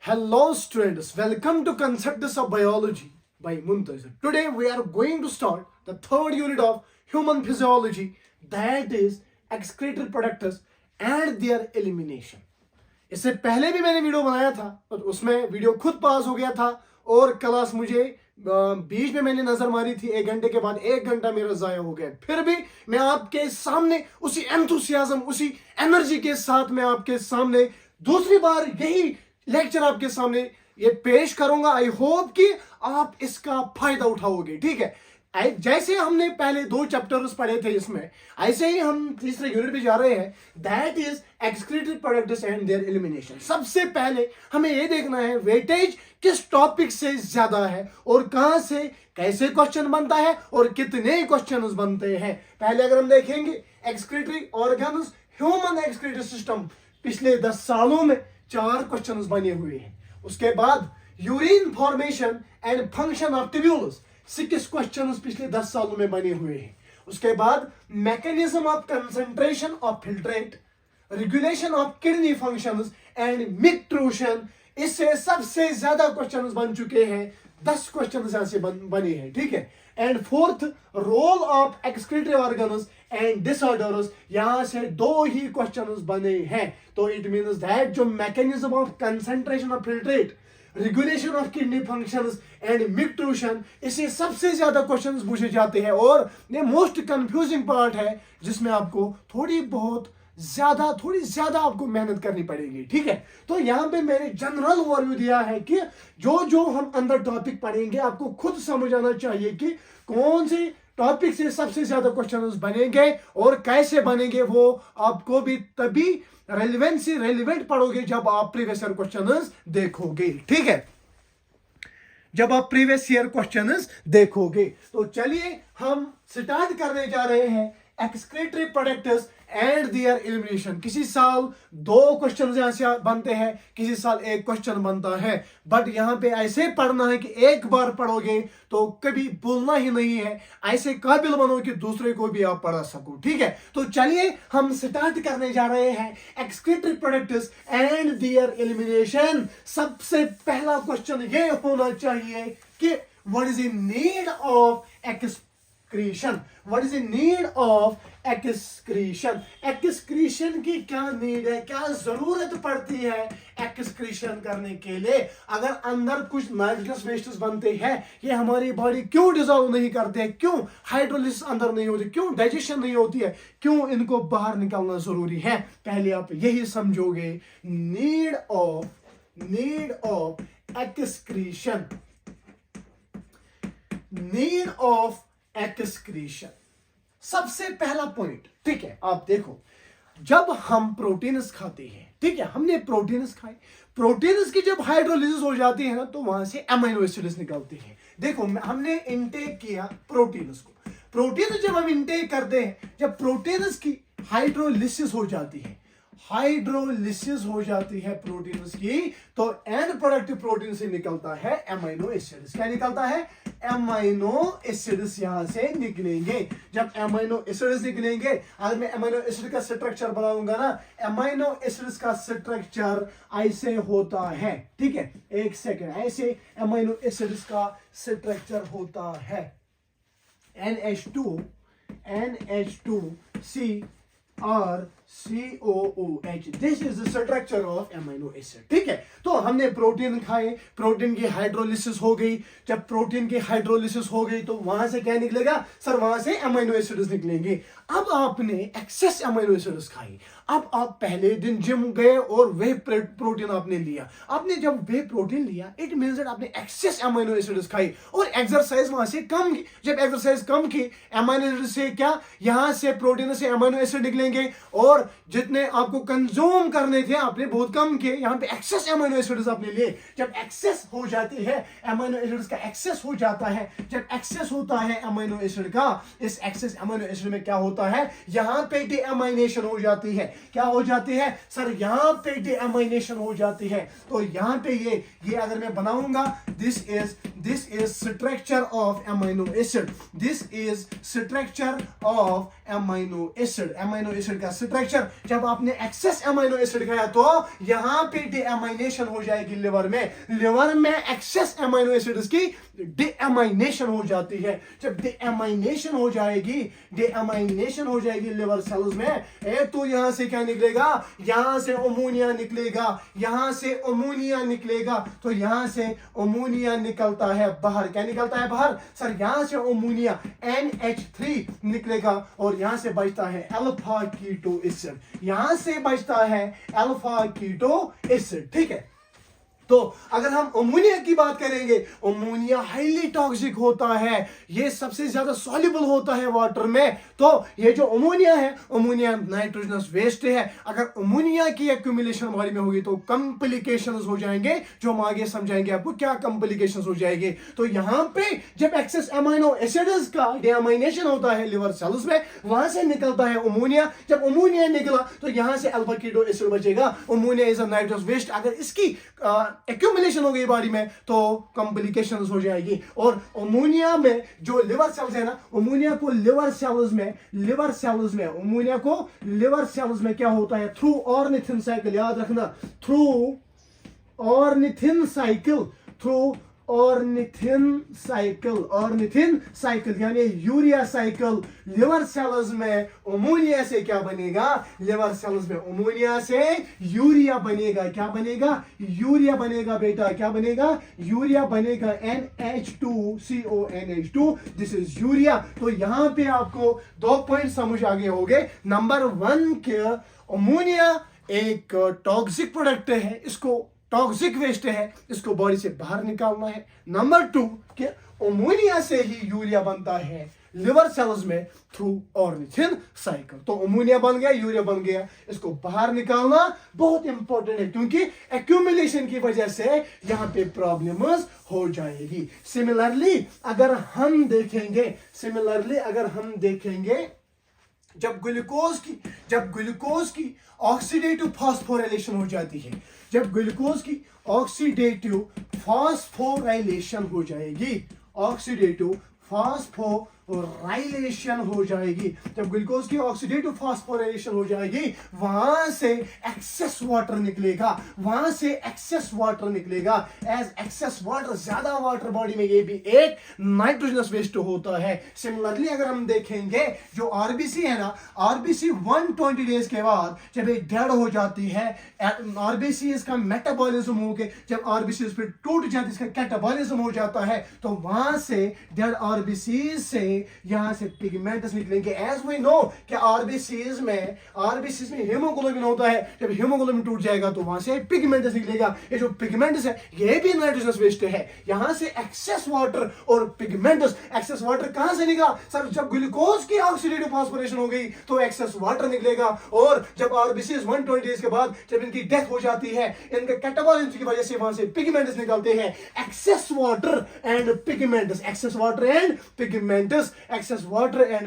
Hello students, welcome to Concepts of Biology by Muntazir. Today we are going to start the third unit of human physiology, that is excretory products and their elimination. इससे पहले भी मैंने video बनाया था और उसमें video खुद पास हो गया था और क्लास मुझे बीच में मैंने नजर मारी थी 1 घंटे के बाद 1 घंटा मेरा जाया हो गया। फिर भी मैं आपके सामने उसी एंथुसियाज्म उसी एनर्जी के साथ मैं आपके सामने दूसरी बार यही लेक्चर आपके सामने ये पेश करूंगा। आई होप कि आप इसका फायदा उठाओगे। ठीक है, जैसे हमने पहले 2 चैप्टर्स पढ़े थे इसमें, ऐसे ही हम तीसरे यूनिट पे जा रहे हैं, that is excretory products and there elimination. सबसे पहले हमें ये देखना है वेटेज किस टॉपिक से ज्यादा है और कहां से कैसे क्वेश्चन बनता है और कितने क्वेश्चन बनते हैं। पहले अगर हम देखेंगे excretory organs, human excretory system, पिछले 10 सालों में 4 क्वेश्चन बने हुए हैं। उसके बाद urine formation and function of tubules, 6 question पिछले 10 सालों में बने हुए हैं। उसके बाद mechanism of concentration of filtrate, regulation of kidney functions and micturition, इससे सबसे ज्यादा क्वेश्चन बन चुके हैं। 10 क्वेश्चन यहां से बने हैं। ठीक है, and fourth role of excretory organs and disorders, यहां से 2 ही क्वेश्चन बने हैं। तो इट मींस दैट जो mechanism of concentration of filtrate, regulation of kidney functions and micturition, इससे सबसे ज्यादा क्वेश्चंस पूछे जाते हैं और ये मोस्ट कंफ्यूजिंग पार्ट है जिसमें आपको थोड़ी ज्यादा आपको मेहनत करनी पड़ेगी। ठीक है, तो यहां पे मैंने जनरल ओवरव्यू दिया है कि जो हम अंदर टॉपिक पढ़ेंगे आपको खुद समझ आना चाहिए कि कौन से टॉपिक से सबसे ज्यादा क्वेश्चंस बनेंगे और कैसे बनेंगे। वो आपको भी तभी रेलिवेंट पढ़ोगे जब आप प्रीवियस ईयर क्वेश्चंस देखोगे। ठीक है, जब आप प्रीवियस ईयर क्वेश्चंस देखोगे। तो चलिए हम स्टार्ट करने जा रहे हैं excretory products and there elimination. किसी साल 2 क्वेश्चन यहां से बनते हैं, किसी साल 1 क्वेश्चन बनता है, बट यहां पे ऐसे पढ़ना है कि एक बार पढ़ोगे तो कभी भूलना ही नहीं है। ऐसे काबिल बनो कि दूसरे को भी आप पढ़ा सको। ठीक है, तो चलिए हम स्टार्ट करने जा रहे हैं excretory products and there elimination. सबसे पहला क्वेश्चन ये होना चाहिए कि what is the need of excretion. What is the need of excretion. Excretion की क्या नीड है, क्या जरूरत पड़ती है एक्सक्रीशन करने के लिए। अगर अंदर कुछ नाइट्रस वेस्ट्स बनते हैं, ये हमारी बॉडी क्यों डिजॉल्व नहीं करते, क्यों हाइड्रोलिसिस अंदर नहीं होती, क्यों डाइजेशन नहीं होती है, क्यों इनको बाहर निकालना जरूरी है, पहले आप यही समझोगे। Need of excretion, need of excretion, सबसे पहला पॉइंट। ठीक है, आप देखो जब हम प्रोटीन्स खाते हैं, ठीक है, हमने प्रोटीन्स खाए, प्रोटीन्स की जब हाइड्रोलिसिस हो जाती है ना तो वहां से अमीनो एसिड्स निकलते हैं। देखो हमने इंटेक किया प्रोटीन्स को, प्रोटीन जब हम इंटेक करते हैं, जब प्रोटीन्स की हाइड्रोलिसिस हो जाती है, हाइड्रोलिसिस हो जाती है प्रोटीन्स की, तो एंड प्रोडक्ट प्रोटीन से निकलता है अमीनो एसिड्स। क्या निकलता है? अमीनो एसिड्स यहां से निकलेंगे। जब अमीनो एसिड्स निकलेंगे, अगर मैं अमीनो एसिड का स्ट्रक्चर बनाऊंगा ना, अमीनो एसिड्स का स्ट्रक्चर ऐसे होता है। ठीक है, एक सेकेंड, ऐसे अमीनो एसिड्स का स्ट्रक्चर होता है NH2CrCOOH, this is the structure of amino acid. ठीक है, तो हमने प्रोटीन खाए, प्रोटीन की हाइड्रोलिसिस हो गई। जब प्रोटीन की हाइड्रोलिसिस हो गई तो वहां से क्या निकलेगा सर? वहां से अमीनो एसिड्स निकलेंगे। अब आपने एक्सेस अमीनो एसिड्स खाई, अब आप पहले दिन जिम गए और वे प्रोटीन आपने लिया। आपने जब वे प्रोटीन लिया, इट मींस दैट आपने एक्सेस अमीनो एसिड्स खाई और एक्सरसाइज वहां से कम की। जब एक्सरसाइज कम की, अमीनो एसिड से क्या, यहां से प्रोटीन से अमीनो एसिड निकलेंगे और जितने आपको कंज्यूम करने थे आपने बहुत कम किए, यहां पे एक्सेस अमीनो एसिड्स आपने लिए। जब एक्सेस हो जाती है अमीनो एसिड्स का, एक्सेस हो जाता है, जब एक्सेस होता है अमीनो एसिड का, इस एक्सेस अमीनो एसिड में क्या होता है, यहां पे डीएमाइनेशन हो जाती है। क्या हो जाती है सर? यहां पे डीएमाइनेशन हो जाती है। तो यहां पे ये अगर मैं बनाऊंगा, this is structure of amino acid, this is structure of amino acid. Amino acid का स्ट्रक्चर स्ट्रक्चर, जब आपने एक्सेस अमीनो एसिड खाया तो यहां पे डीएमाइनेशन हो जाएगी लिवर में एक्सेस अमीनो एसिड्स की डीएमाइनेशन हो जाती है। जब डीएमाइनेशन हो जाएगी लिवर सेल्स में, तो यहां से क्या निकलेगा, यहां से अमोनिया निकलेगा, तो यहां से अमोनिया निकलता है बाहर। क्या निकलता है बाहर सर? यहां से अमोनिया NH3 निकलेगा और यहां से बचता है अल्फा कीटो एसिड, ठीक है। तो अगर हम अमोनिया की बात करेंगे, अमोनिया हाईली टॉक्सिक होता है, ये सबसे ज्यादा सॉल्युबल होता है वाटर में। तो ये जो अमोनिया है, अमोनिया नाइट्रोजनस वेस्ट है। अगर अमोनिया की एक्यूमुलेशन बॉडी में होगी तो कॉम्प्लिकेशंस हो जाएंगे, जो हम आगे समझाएंगे आपको क्या कॉम्प्लिकेशंस हो जाएंगे। तो यहां पे जब एक्सेस अमीनो एसिड्स का डीएमाइनेशन होता है लिवर सेल्स में, वहां से निकलता है अमोनिया। जब अमोनिया निकला तो यहां से अल्फा कीटो एसिड बचेगा। Ammonia is a nitrogenous waste. अगर इसकी एक्यूमुलेशन हो गई बॉडी में तो कॉम्प्लिकेशंस हो जाएगी। और अमोनिया में जो लिवर सेल्स है ना, अमोनिया को लिवर सेल्स में क्या होता है, थ्रू ऑर्निथिन साइकिल, याद रखना, थ्रू ऑर्निथिन साइकिल यानी यूरिया साइकिल। लिवर सेल्स में अमोनिया से क्या बनेगा, लिवर सेल्स में अमोनिया से यूरिया बनेगा। क्या बनेगा? यूरिया बनेगा बेटा। क्या बनेगा? यूरिया बनेगा, NH2CO NH2, this is urea. तो यहां पे आपको 2 पॉइंट समझ आ गए होंगे। नंबर 1 के अमोनिया एक टॉक्सिक प्रोडक्ट है, इसको टॉक्सिक वेस्ट है, इसको बॉडी से बाहर निकालना है। नंबर 2 कि अमोनिया से ही यूरिया बनता है लिवर सेल्स में थ्रू ऑर्निथिन साइकिल। तो अमोनिया बन गया, यूरिया बन गया, इसको बाहर निकालना बहुत इंपॉर्टेंट है, क्योंकि एक्यूमुलेशन की वजह से यहां पे प्रॉब्लम्स हो जाएगी। सिमिलरली अगर हम देखेंगे जब ग्लूकोज की ऑक्सीडेटिव फास्फोराइलेशन हो जाती है, जब ग्लूकोज की ऑक्सीडेटिव फास्फोराइलेशन हो जाएगी, ऑक्सीडेटिव फास्फोराइलेशन हो जाएगी, जब ग्लूकोज की ऑक्सीडेटिव फास्फोराइलेशन हो जाएगी, वहां से एक्सेस वाटर निकलेगा, एज एक्सेस वाटर, ज्यादा वाटर बॉडी में, ये भी एक नाइट्रोजनस वेस्ट होता है। सिमिलरली अगर हम देखेंगे जो आरबीसी है ना, आरबीसी 120 डेज के बाद जब ये डेड हो जाती है, आरबीसी इसका मेटाबॉलिज्म हो के जब आरबीसी फिर टूट जाती है, इसका कैटाबॉलिज्म हो जाता है, तो वहां से डेड आरबीसी से यहां से पिगमेंट्स निकलेंगे। एज वी नो कि आरबीसीज में हीमोग्लोबिन होता है, जब हीमोग्लोबिन टूट जाएगा तो वहां से पिगमेंट्स निकलेगा। ये जो पिगमेंट्स है ये भी नाइट्रोजनस वेस्ट है। यहां से एक्सेस वाटर और पिगमेंट्स, एक्सेस वाटर कहां से निकला सर? जब ग्लूकोज की ऑक्सीडेटिव फास्फोरेशन हो गई तो एक्सेस वाटर निकलेगा, और जब आरबीसीज 120 डेज के बाद जब इनकी डेथ हो जाती है, इनके कैटाबॉलिज्म की वजह से वहां से पिगमेंट्स निकलते हैं। एक्सेस वाटर एंड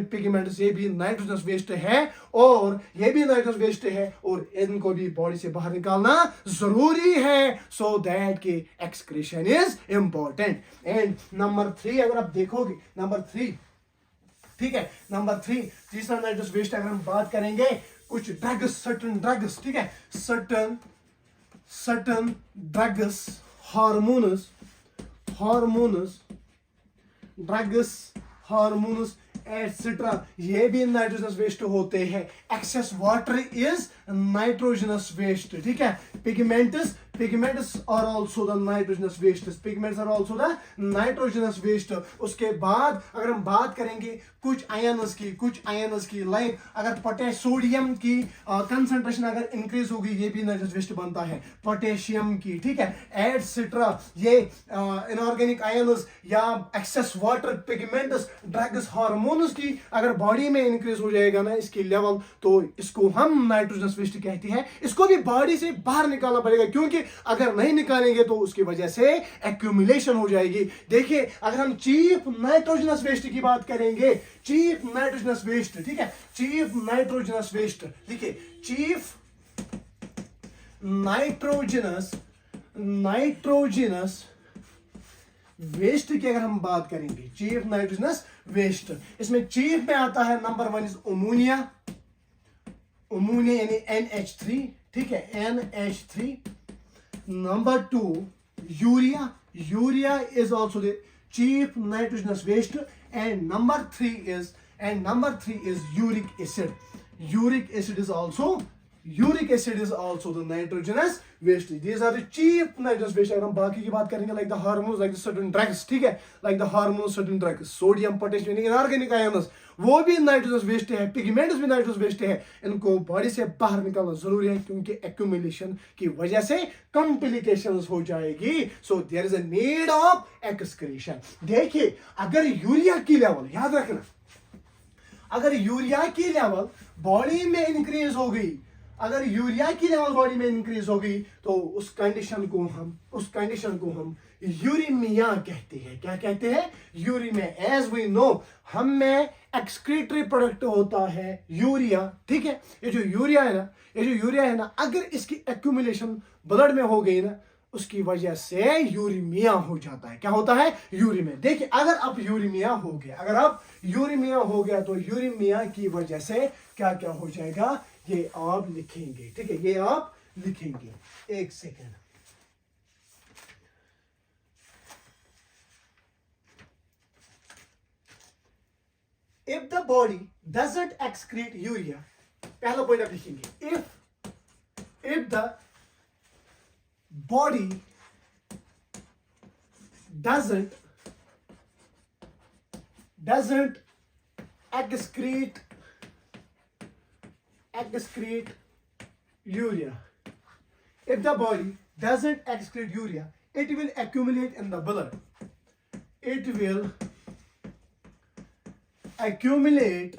पिगमेंट्स, ये भी नाइट्रोजनस वेस्ट है, और इनको भी बॉडी से बाहर निकालना जरूरी है, सो दैट की excretion is important. And number 3 अगर आप देखोगे, नंबर 3, ठीक है, नंबर 3 तीसरा नाइट्रोजनस वेस्ट अगर हम बात करेंगे, कुछ ड्रग्स, सर्टन ड्रग्स, ठीक है, सर्टन ड्रग्स, हार्मोन्स एटसेट्रा, ये भी नाइट्रोजनस वेस्ट होते हैं। Excess water is nitrogenous waste, ठीक है। Pigments are also the nitrogenous waste. उसके बाद अगर हम बात करेंगे कुछ आयन्स की, लाइक अगर सोडियम की कंसंट्रेशन अगर इंक्रीज होगी, ये भी नाइट्रोजनस वेस्ट बनता है, पोटेशियम की, ठीक है, एटसेट्रा। ये इनऑर्गेनिक आयन्स या excess water, pigments, drugs, hormones की अगर बॉडी में इंक्रीज हो जाएगा ना इसकी लेवल, तो इसको हम नाइट्रोजनस वेस्ट कहते हैं। इसको भी बॉडी से बाहर निकालना पड़ेगा, क्योंकि अगर नहीं निकालेंगे तो उसकी वजह से एक्यूमुलेशन हो जाएगी। देखिए अगर हम चीफ नाइट्रोजनस वेस्ट की बात करेंगे, चीफ नाइट्रोजनस वेस्ट, ठीक है, चीफ नाइट्रोजनस वेस्ट, देखिए चीफ नाइट्रोजनस वेस्ट की अगर हम बात करेंगे, चीफ नाइट्रोजनस वेस्ट, इसमें चीफ में आता है नंबर 1 इज अमोनिया यानी NH3, ठीक है, NH3. Number 2, urea. Urea is also the chief nitrogenous waste. And number 3 is uric acid. Uric acid is also the nitrogenous waste. These are the chief nitrogenous waste. अगर हम बाकी की बात करेंगे like the hormones, like the certain drugs, ठीक है, like the hormones, certain drugs, sodium, potassium, inorganic ions, वो भी नाइट्रोजनस वेस्ट है, पिगमेंट्स भी नाइट्रोजनस वेस्ट है. इनको बॉडी से बाहर निकालना जरूरी है क्योंकि एक्यूमुलेशन की वजह से कॉम्प्लिकेशंस हो जाएगी. So there is a need of excretion. देखिए, अगर यूरिया की लेवल, याद रखना, अगर यूरिया की लेवल बॉडी में इंक्रीज हो गई, अगर यूरिया की लेवल बॉडी में इंक्रीज हो गई तो उस कंडीशन को हम यूरिमिया कहते हैं. क्या कहते हैं? यूरिमिया. एज वी नो, हम में एक्सक्रीटरी प्रोडक्ट होता है यूरिया, ठीक है. ये जो यूरिया है ना, अगर इसकी एक्यूमुलेशन ब्लड में हो गई ना, उसकी वजह से यूरिमिया हो जाता है. क्या होता है? यूरिमिया. देखिए, अगर आप यूरिमिया हो गया तो यूरिमिया की वजह से क्या क्या हो जाएगा, ये आप लिखेंगे, ठीक है, ये आप लिखेंगे. एक second. If the body doesn't excrete urea, पहला पॉइंट आप लिखेंगे. If the body doesn't excrete urea, if the body doesn't excrete urea, it will accumulate in the blood. It will accumulate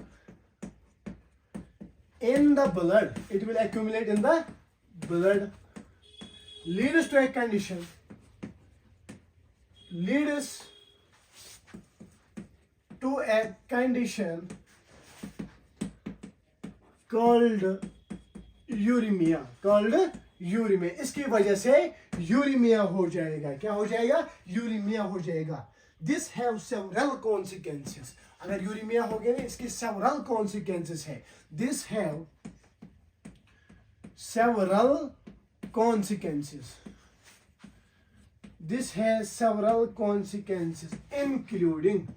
in the blood. Leads to a condition called यूरिमिया. इसकी वजह से यूरिमिया हो जाएगा. क्या हो जाएगा? यूरिमिया हो जाएगा. This have several consequences. अगर यूरिमिया हो गया ना, इसकी several consequences है. This have several consequences. This has several consequences, including.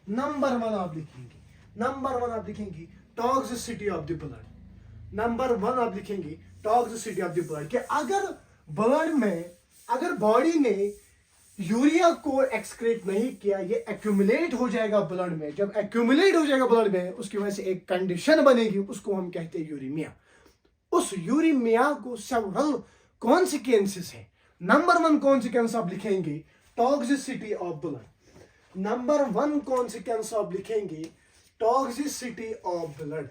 Number one आप लिखेंगे toxicity of the blood. Toxicity of the blood. कि अगर ब्लड में, अगर बॉडी ने यूरिया को एक्सक्रीट नहीं किया, ये एक्यूमुलेट हो जाएगा ब्लड में. जब एक्यूमुलेट हो जाएगा ब्लड में, उसकी वजह से एक कंडीशन बनेगी, उसको हम कहते हैं यूरिमिया. उस यूरिमिया को सेवरल कॉन्सिक्वेंसेस है. नंबर 1 कॉन्सिक्वेंस आप लिखेंगे toxicity of blood. Number 1 consequence आप लिखेंगे टॉक्सिसिटी ऑफ ब्लड.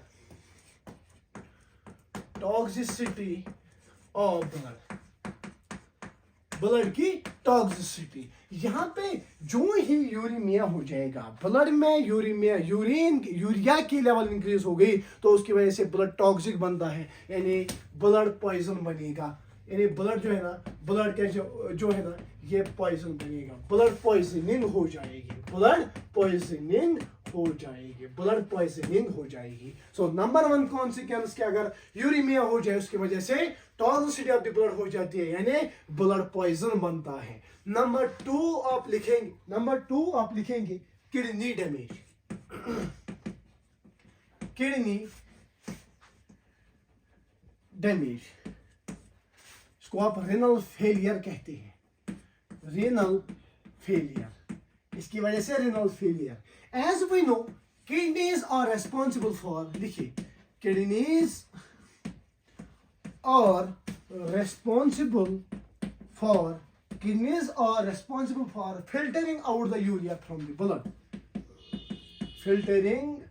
ब्लड की टॉक्सिसिटी. यहाँ पे जो ही यूरिमिया हो जाएगा, ब्लड में यूरिया की लेवल इंक्रीज हो गई तो उसकी वजह से ब्लड टॉक्सिक बनता है, यानी ब्लड पॉइजन बनेगा. यानी ब्लड जो है ना, ब्लड का जो है ना, ये पॉइजन बनेगा. ब्लड पॉइजनिंग हो जाएगी. सो नंबर 1 कॉन्सिक्वेंस के अगर यूरिमिया हो जाए, उसकी वजह से टॉक्सिसिटी ऑफ द ब्लड हो जाती है, यानी ब्लड पॉइजन बनता है. नंबर 2 आप लिखेंगे किडनी डैमेज. इसको आप रेनल फेलियर कहते हैं. इसकी वजह से renal failure. As we know, kidneys are responsible for, लिखिए, kidneys are responsible for filtering out the urea from the blood. Filtering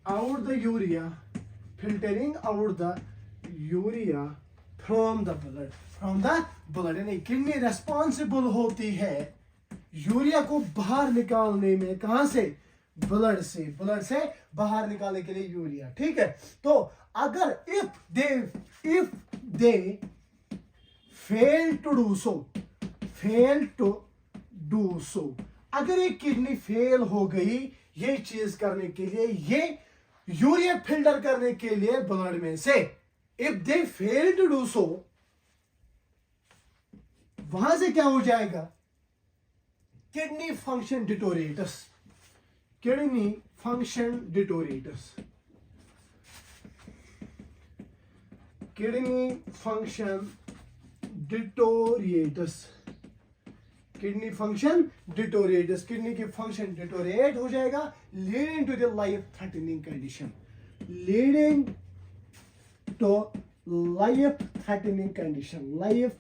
out the urea from the blood. यानी kidney responsible होती है urea को बाहर निकालने में. कहां से? ब्लड से बाहर निकालने के लिए यूरिया. ठीक है. तो अगर if they fail to do so, अगर एक किडनी फेल हो गई ये चीज करने के लिए, ये यूरिया फिल्टर करने के लिए ब्लड में से, if they fail to do so, वहां से क्या हो जाएगा, kidney function deteriorates, kidney function deteriorates, kidney function deteriorates, kidney function deteriorates, kidney की फंक्शन डिटोरिएट हो जाएगा, leading to the life threatening condition, leading to life threatening condition, life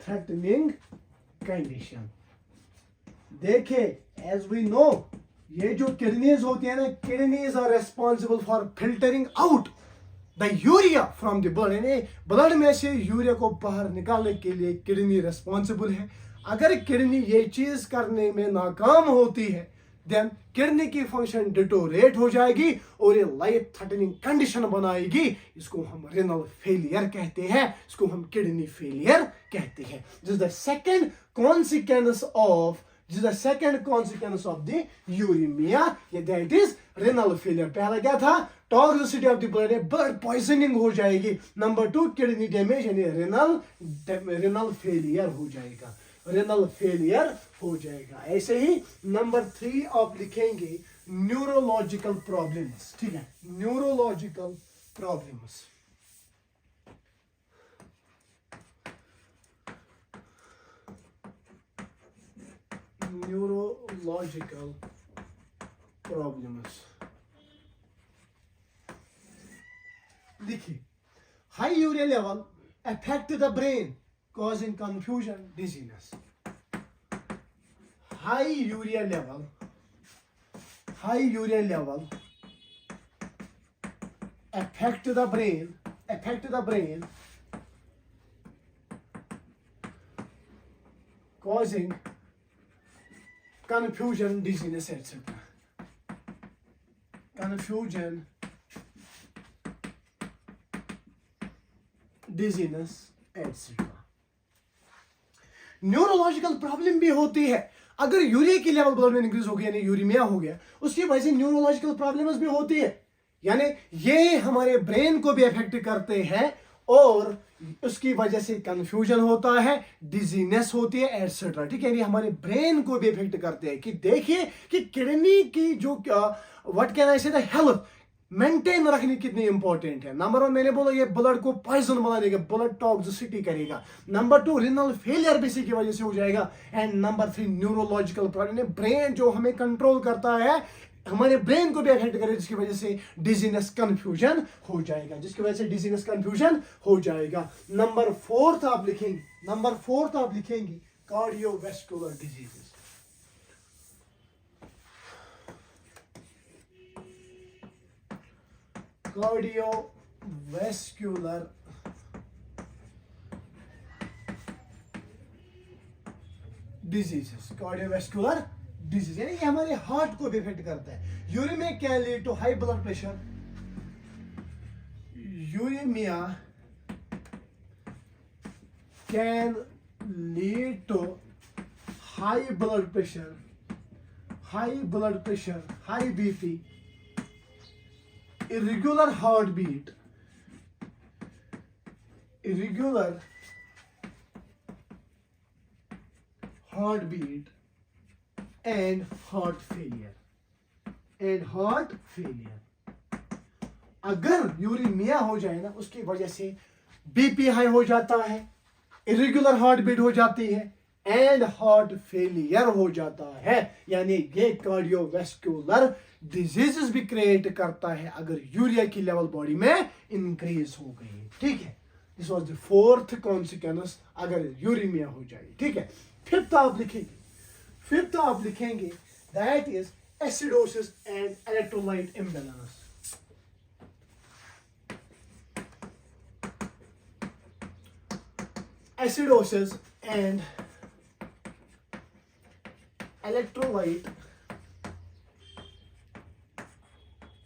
threatening condition. देखिए, as we know, ये जो kidneys होती है ना, kidneys are responsible for filtering out the urea from the blood, यानी blood में से यूरिया को बाहर निकालने के लिए किडनी रेस्पॉन्सिबल है। अगर किडनी ये चीज करने में नाकाम होती है, देन किडनी की फंक्शन डिटोरेट हो जाएगी और ये लाइफ थ्रेटनिंग कंडीशन बनाएगी। इसको हम रेनल फेलियर कहते हैं, इसको हम किडनी फेलियर कहते हैं। This is the second consequence of, this is the second consequence of the uremia, that is renal failure। पहला क्या था, toxicity of the blood, blood poisoning हो जाएगी। नंबर 2 किडनी डैमेज, यानी रेनल फेलियर हो जाएगा, रेनल फेलियर हो जाएगा। ऐसे ही नंबर 3 आप लिखेंगे न्यूरोलॉजिकल प्रॉब्लम्स, ठीक है, न्यूरोलॉजिकल प्रॉब्लम्स। Neurological problems। देखिए, high urea level affect the brain causing confusion, dizziness। high urea level affect the brain causing confusion, dizziness, etc. Confusion, dizziness, etc. Neurological problem भी होती है। अगर urea की level blood में increase हो गया, यानी यूरिमिया हो गया, उसकी वजह से न्यूरोलॉजिकल प्रॉब्लम्स भी होती है, यानी ये हमारे ब्रेन को भी अफेक्ट करते हैं और उसकी वजह से कंफ्यूजन होता है, डिजीनेस होती है, एटसेट्रा। ठीक है, ये हमारे ब्रेन को भी इफेक्ट करते हैं। कि देखिए कि किडनी की जो व्हाट कैन आई से द हेल्थ मेंटेन रखनी कितनी इंपॉर्टेंट है। नंबर 1 मैंने बोला ये ब्लड को पॉइजन बना देगा, ब्लड टॉक्सिसिटी करेगा। नंबर 2 रिनल फेलियर भी इसी की वजह से हो जाएगा। And number 3 neurological problem, brain जो हमें कंट्रोल करता है, हमारे ब्रेन को भी अफेक्ट करे, जिसकी वजह से डिजीनेस कंफ्यूजन हो जाएगा, जिसकी वजह से डिजीनेस कंफ्यूजन हो जाएगा। नंबर 4 आप लिखेंगे cardiovascular diseases. Cardiovascular diseases, cardiovascular disease, यानी ये हमारे हार्ट को भी इफेक्ट करता है। Uremia can lead to high blood pressure, uremia can lead to high blood pressure, high BP, irregular heartbeat, and heart failure, अगर यूरिमिया हो जाए ना, उसकी वजह से बीपी हाई हो जाता है, इरेगुलर हार्ट बीट हो जाती है एंड हार्ट फेलियर हो जाता है। यानी ये कार्डियोवैस्कुलर डिजीजेस भी क्रिएट करता है अगर यूरिया की लेवल बॉडी में इंक्रीज हो गई। ठीक है, this was the 4th consequence अगर यूरिमिया हो जाए। ठीक है, 5th आप लिखेंगे that is acidosis and electrolyte imbalance. Acidosis and electrolyte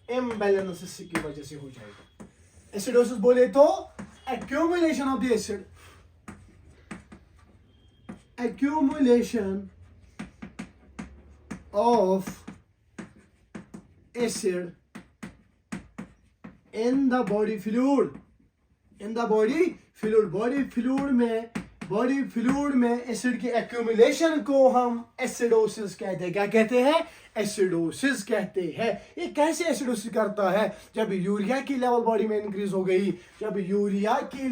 imbalance की वजह से हो जाएगा। एसिडोसिस बोले तो accumulation of acid in the body fluid, body fluid में एसिड की एक्यूमुलेशन को हम एसिडोसिस कहते हैं। क्या कहते हैं? एसिडोसिस कहते हैं। ये कैसे एसिडोसिस करता है? जब यूरिया की लेवल बॉडी में इंक्रीज हो गई, यूरिया की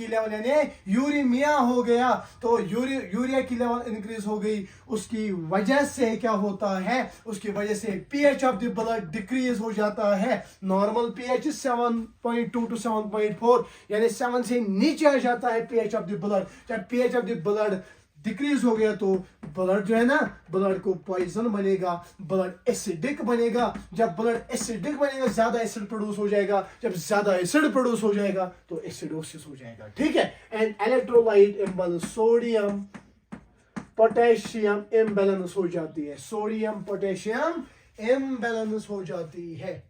लेवल यानी यूरीमिया हो गया, तो यूरिया की लेवल इंक्रीज हो गई, उसकी वजह से क्या होता है? उसकी वजह से pH of the blood decrease हो जाता है। नॉर्मल पीएच 7.2 to 7.4 यानी 7 से नीचे आ जाता है पीएच ऑफ द ब्लड। जब pH of the blood decrease हो गया तो ब्लड जो है ना, ब्लड को पॉइजन बनेगा, ब्लड एसिडिक बनेगा। जब ब्लड एसिडिक बनेगा, ज्यादा एसिड प्रोड्यूस हो जाएगा। जब ज्यादा एसिड प्रोड्यूस हो जाएगा तो एसिडोसिस हो जाएगा। ठीक है। And electrolyte imbalance, sodium potassium imbalance हो जाती है, सोडियम पोटेशियम इम्बैलेंस हो जाती है।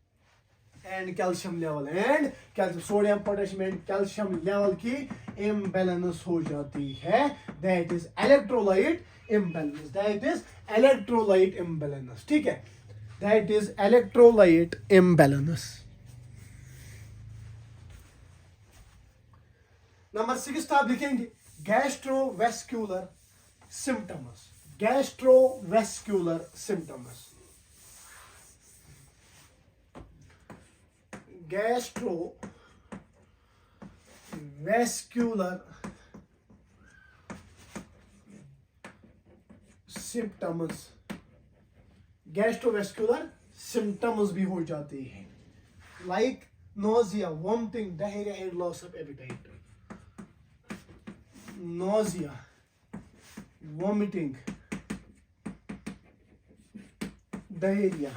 And calcium level, sodium potassium and calcium level की इम्बैलेंस हो जाती है। That is electrolyte imbalance. ठीक है, that is electrolyte imbalance. Number 6 आप लिखेंगे गैस्ट्रोवेस्क्यूलर सिम्टम्स। गैस्ट्रोवेस्क्यूलर सिम्टम्स भी हो जाते हैं, like nausea, vomiting, diarrhoea and loss of appetite. Nausea, vomiting, diarrhoea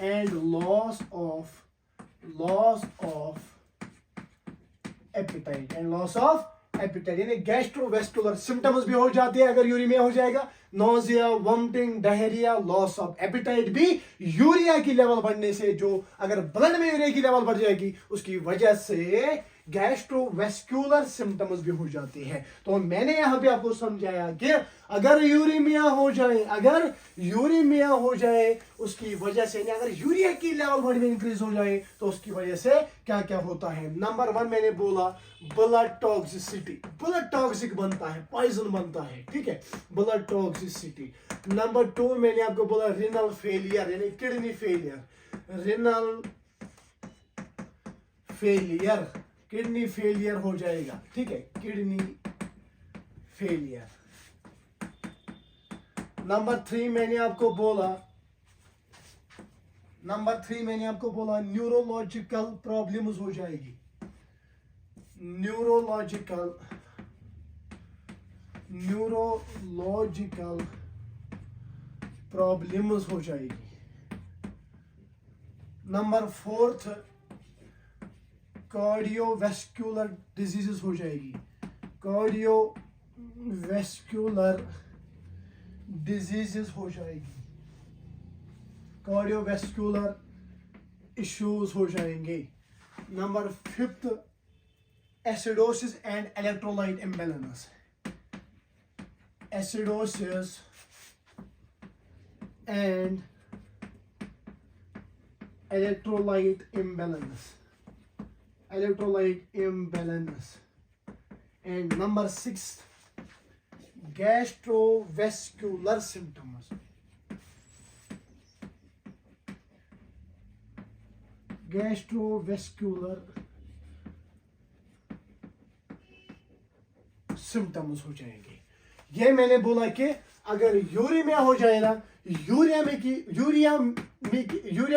and loss of appetite यानी गैस्ट्रोवेस्कुलर सिम्टम्स भी हो जाते हैं अगर यूरिया हो जाएगा। Nausea, vomiting, diarrhoea, loss of appetite भी यूरिया की लेवल बढ़ने से, जो अगर ब्लड में यूरिया की लेवल बढ़ जाएगी उसकी वजह से गैस्ट्रोवेस्कुलर सिम्टम्स भी हो जाते हैं। तो मैंने यहां पे आपको समझाया कि अगर यूरीमिया हो जाए उसकी वजह से, अगर यूरिया की लेवल बॉडी में इंक्रीज हो जाए तो उसकी वजह से क्या क्या होता है। नंबर 1 मैंने बोला ब्लड टॉक्सिसिटी, ब्लड टॉक्सिक बनता है, पॉइजन बनता है। ठीक है, ब्लड टॉक्सिसिटी। नंबर 2 मैंने आपको बोला रिनल फेलियर यानी किडनी फेलियर, किडनी फेलियर हो जाएगा। ठीक है, किडनी फेलियर। नंबर 3 मैंने आपको बोला न्यूरोलॉजिकल प्रॉब्लम्स हो जाएगी, न्यूरोलॉजिकल प्रॉब्लम्स हो जाएगी। नंबर 4 कार्डियोवैस्कुलर डिजीजेस हो जाएगी, कार्डियोवैस्कुलर इश्यूज हो जाएंगे। Number 5 acidosis and electrolyte imbalance, acidosis and electrolyte imbalance. And number 6 gastrovascular symptoms, हो जाएंगे। ये मैंने बोला कि अगर यूरिया हो जाए ना, यूरिया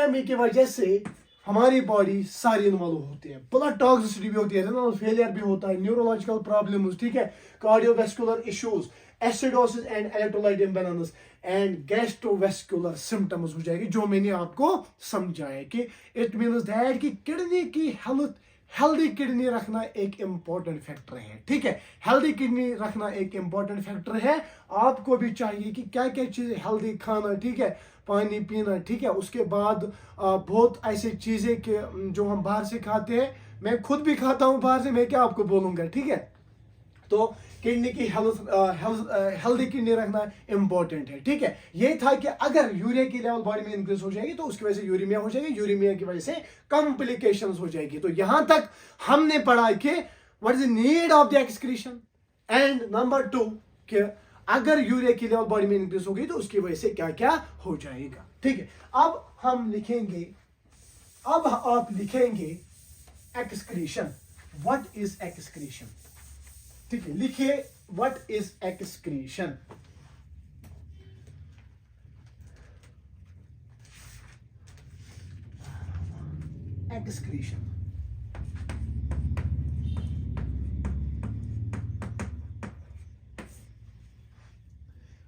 में की वजह से हमारी बॉडी सारी इन्वॉल्व होती है। ब्लड टॉक्सिसिटी भी होती है, रिनल फेलियर भी होता है, न्यूरोलॉजिकल प्रॉब्लम्स, ठीक है, cardiovascular issues, acidosis and electrolyte imbalance and gastrovascular symptoms हो जाएगी, जो मैंने आपको समझाया कि इट मीन्स दैट कि किडनी की हेल्दी किडनी रखना एक इम्पॉर्टेंट फैक्टर है। ठीक है, हेल्दी किडनी रखना एक इम्पॉर्टेंट फैक्टर है। आपको भी चाहिए कि क्या क्या चीज़ें हेल्दी खाना, ठीक है, पानी पीना, ठीक है। उसके बाद बहुत ऐसी चीज़ें कि जो हम बाहर से खाते हैं, मैं खुद भी खाता हूँ बाहर से, मैं क्या आपको बोलूँगा, ठीक है। तो किडनी की हेल्दी किडनी रखना इंपॉर्टेंट है, ठीक है। ये था कि अगर यूरिया की लेवल बॉडी में इंक्रीज हो जाएगी तो उसकी वजह से यूरिमिया हो जाएगी, यूरिमिया की वजह से कॉम्प्लिकेशंस हो जाएगी। तो यहां तक हमने पढ़ा कि what is the need of the excretion, and number 2 कि अगर यूरिया की लेवल बॉडी में इंक्रीज होगी तो उसकी वजह से क्या क्या हो जाएगा, ठीक है। अब हम लिखेंगे, अब आप लिखेंगे एक्सक्रीशन। व्हाट इज एक्सक्रीशन, ठीक है, लिखिए what is excretion. Excretion,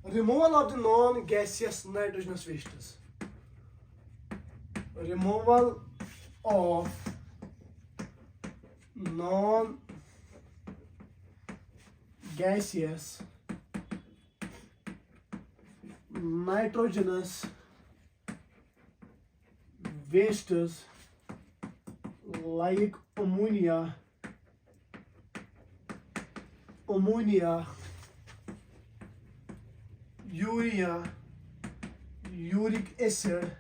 removal of the non-gaseous nitrogenous wastes, removal of non-gaseous nitrogenous wastes like ammonia, urea, uric acid,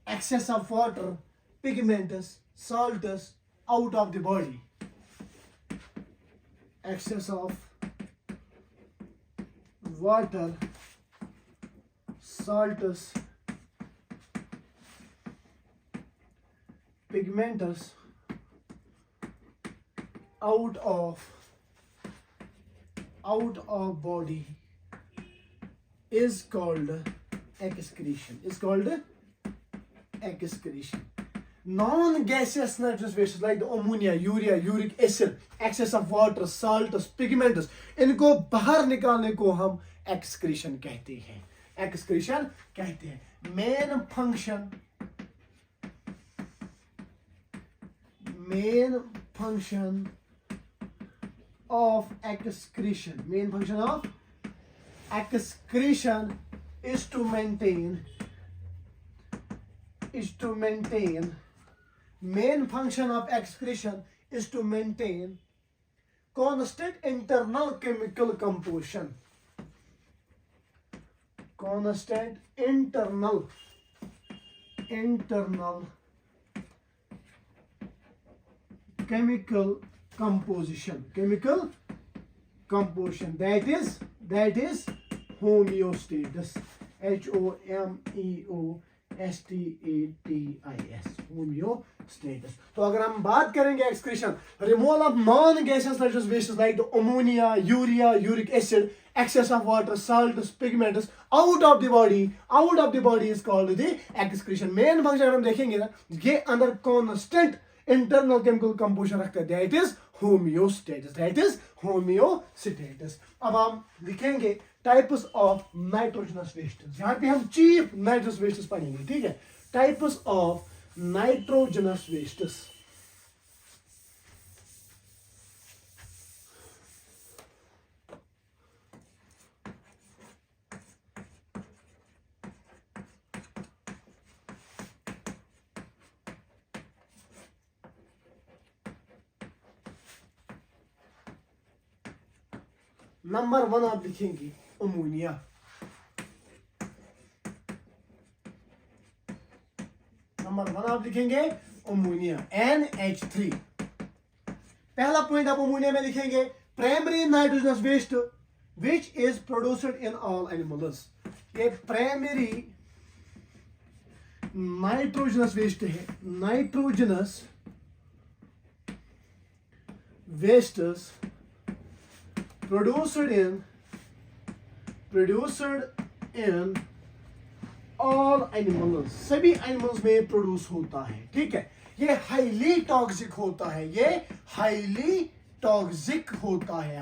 excess of water, pigments, salts out of the body, excess of water, salts, pigments out of body is called excretion, is called excretion. Non-gaseous nitrogenous wastes like the ammonia, urea, uric acid, excess of water, salts, pigments, इनको बाहर निकालने को हम excretion कहते हैं, excretion कहते हैं। main function of excretion, main function of excretion is to maintain, main function of excretion is to maintain constant internal chemical composition, constant internal chemical composition, that is homeostasis, homeostatis, homeostatis। तो अगर हम बात करेंगे excretion, removal of non gases nitrogenous wastes like the ammonia, urea, uric acid, excess of water, salts, pigments out of the body is called the excretion। Main function अगर हम देखेंगे ना, ये अंदर कांस्टेंट इंटरनल केमिकल कंपोजिशन रखता है, that is होमियोस्टेटिस। अब हम लिखेंगे टाइप्स ऑफ नाइट्रोजनस वेस्ट्स, यहाँ पे हम चीफ नाइट्रोजनस वेस्ट्स पढ़ेंगे, ठीक है। Types of nitrogenous wastes, number 1 आप लिखेंगे अमोनिया, नंबर 1 आप लिखेंगे अमोनिया, NH3। पहला पॉइंट आप अमोनिया में लिखेंगे primary nitrogenous waste which is produced in all animals. ये प्राइमरी नाइट्रोजनस वेस्ट है, nitrogenous wastes produced in all animals, सभी एनिमल्स में प्रोड्यूस होता है, ठीक है। ये हाईली टॉक्सिक होता है,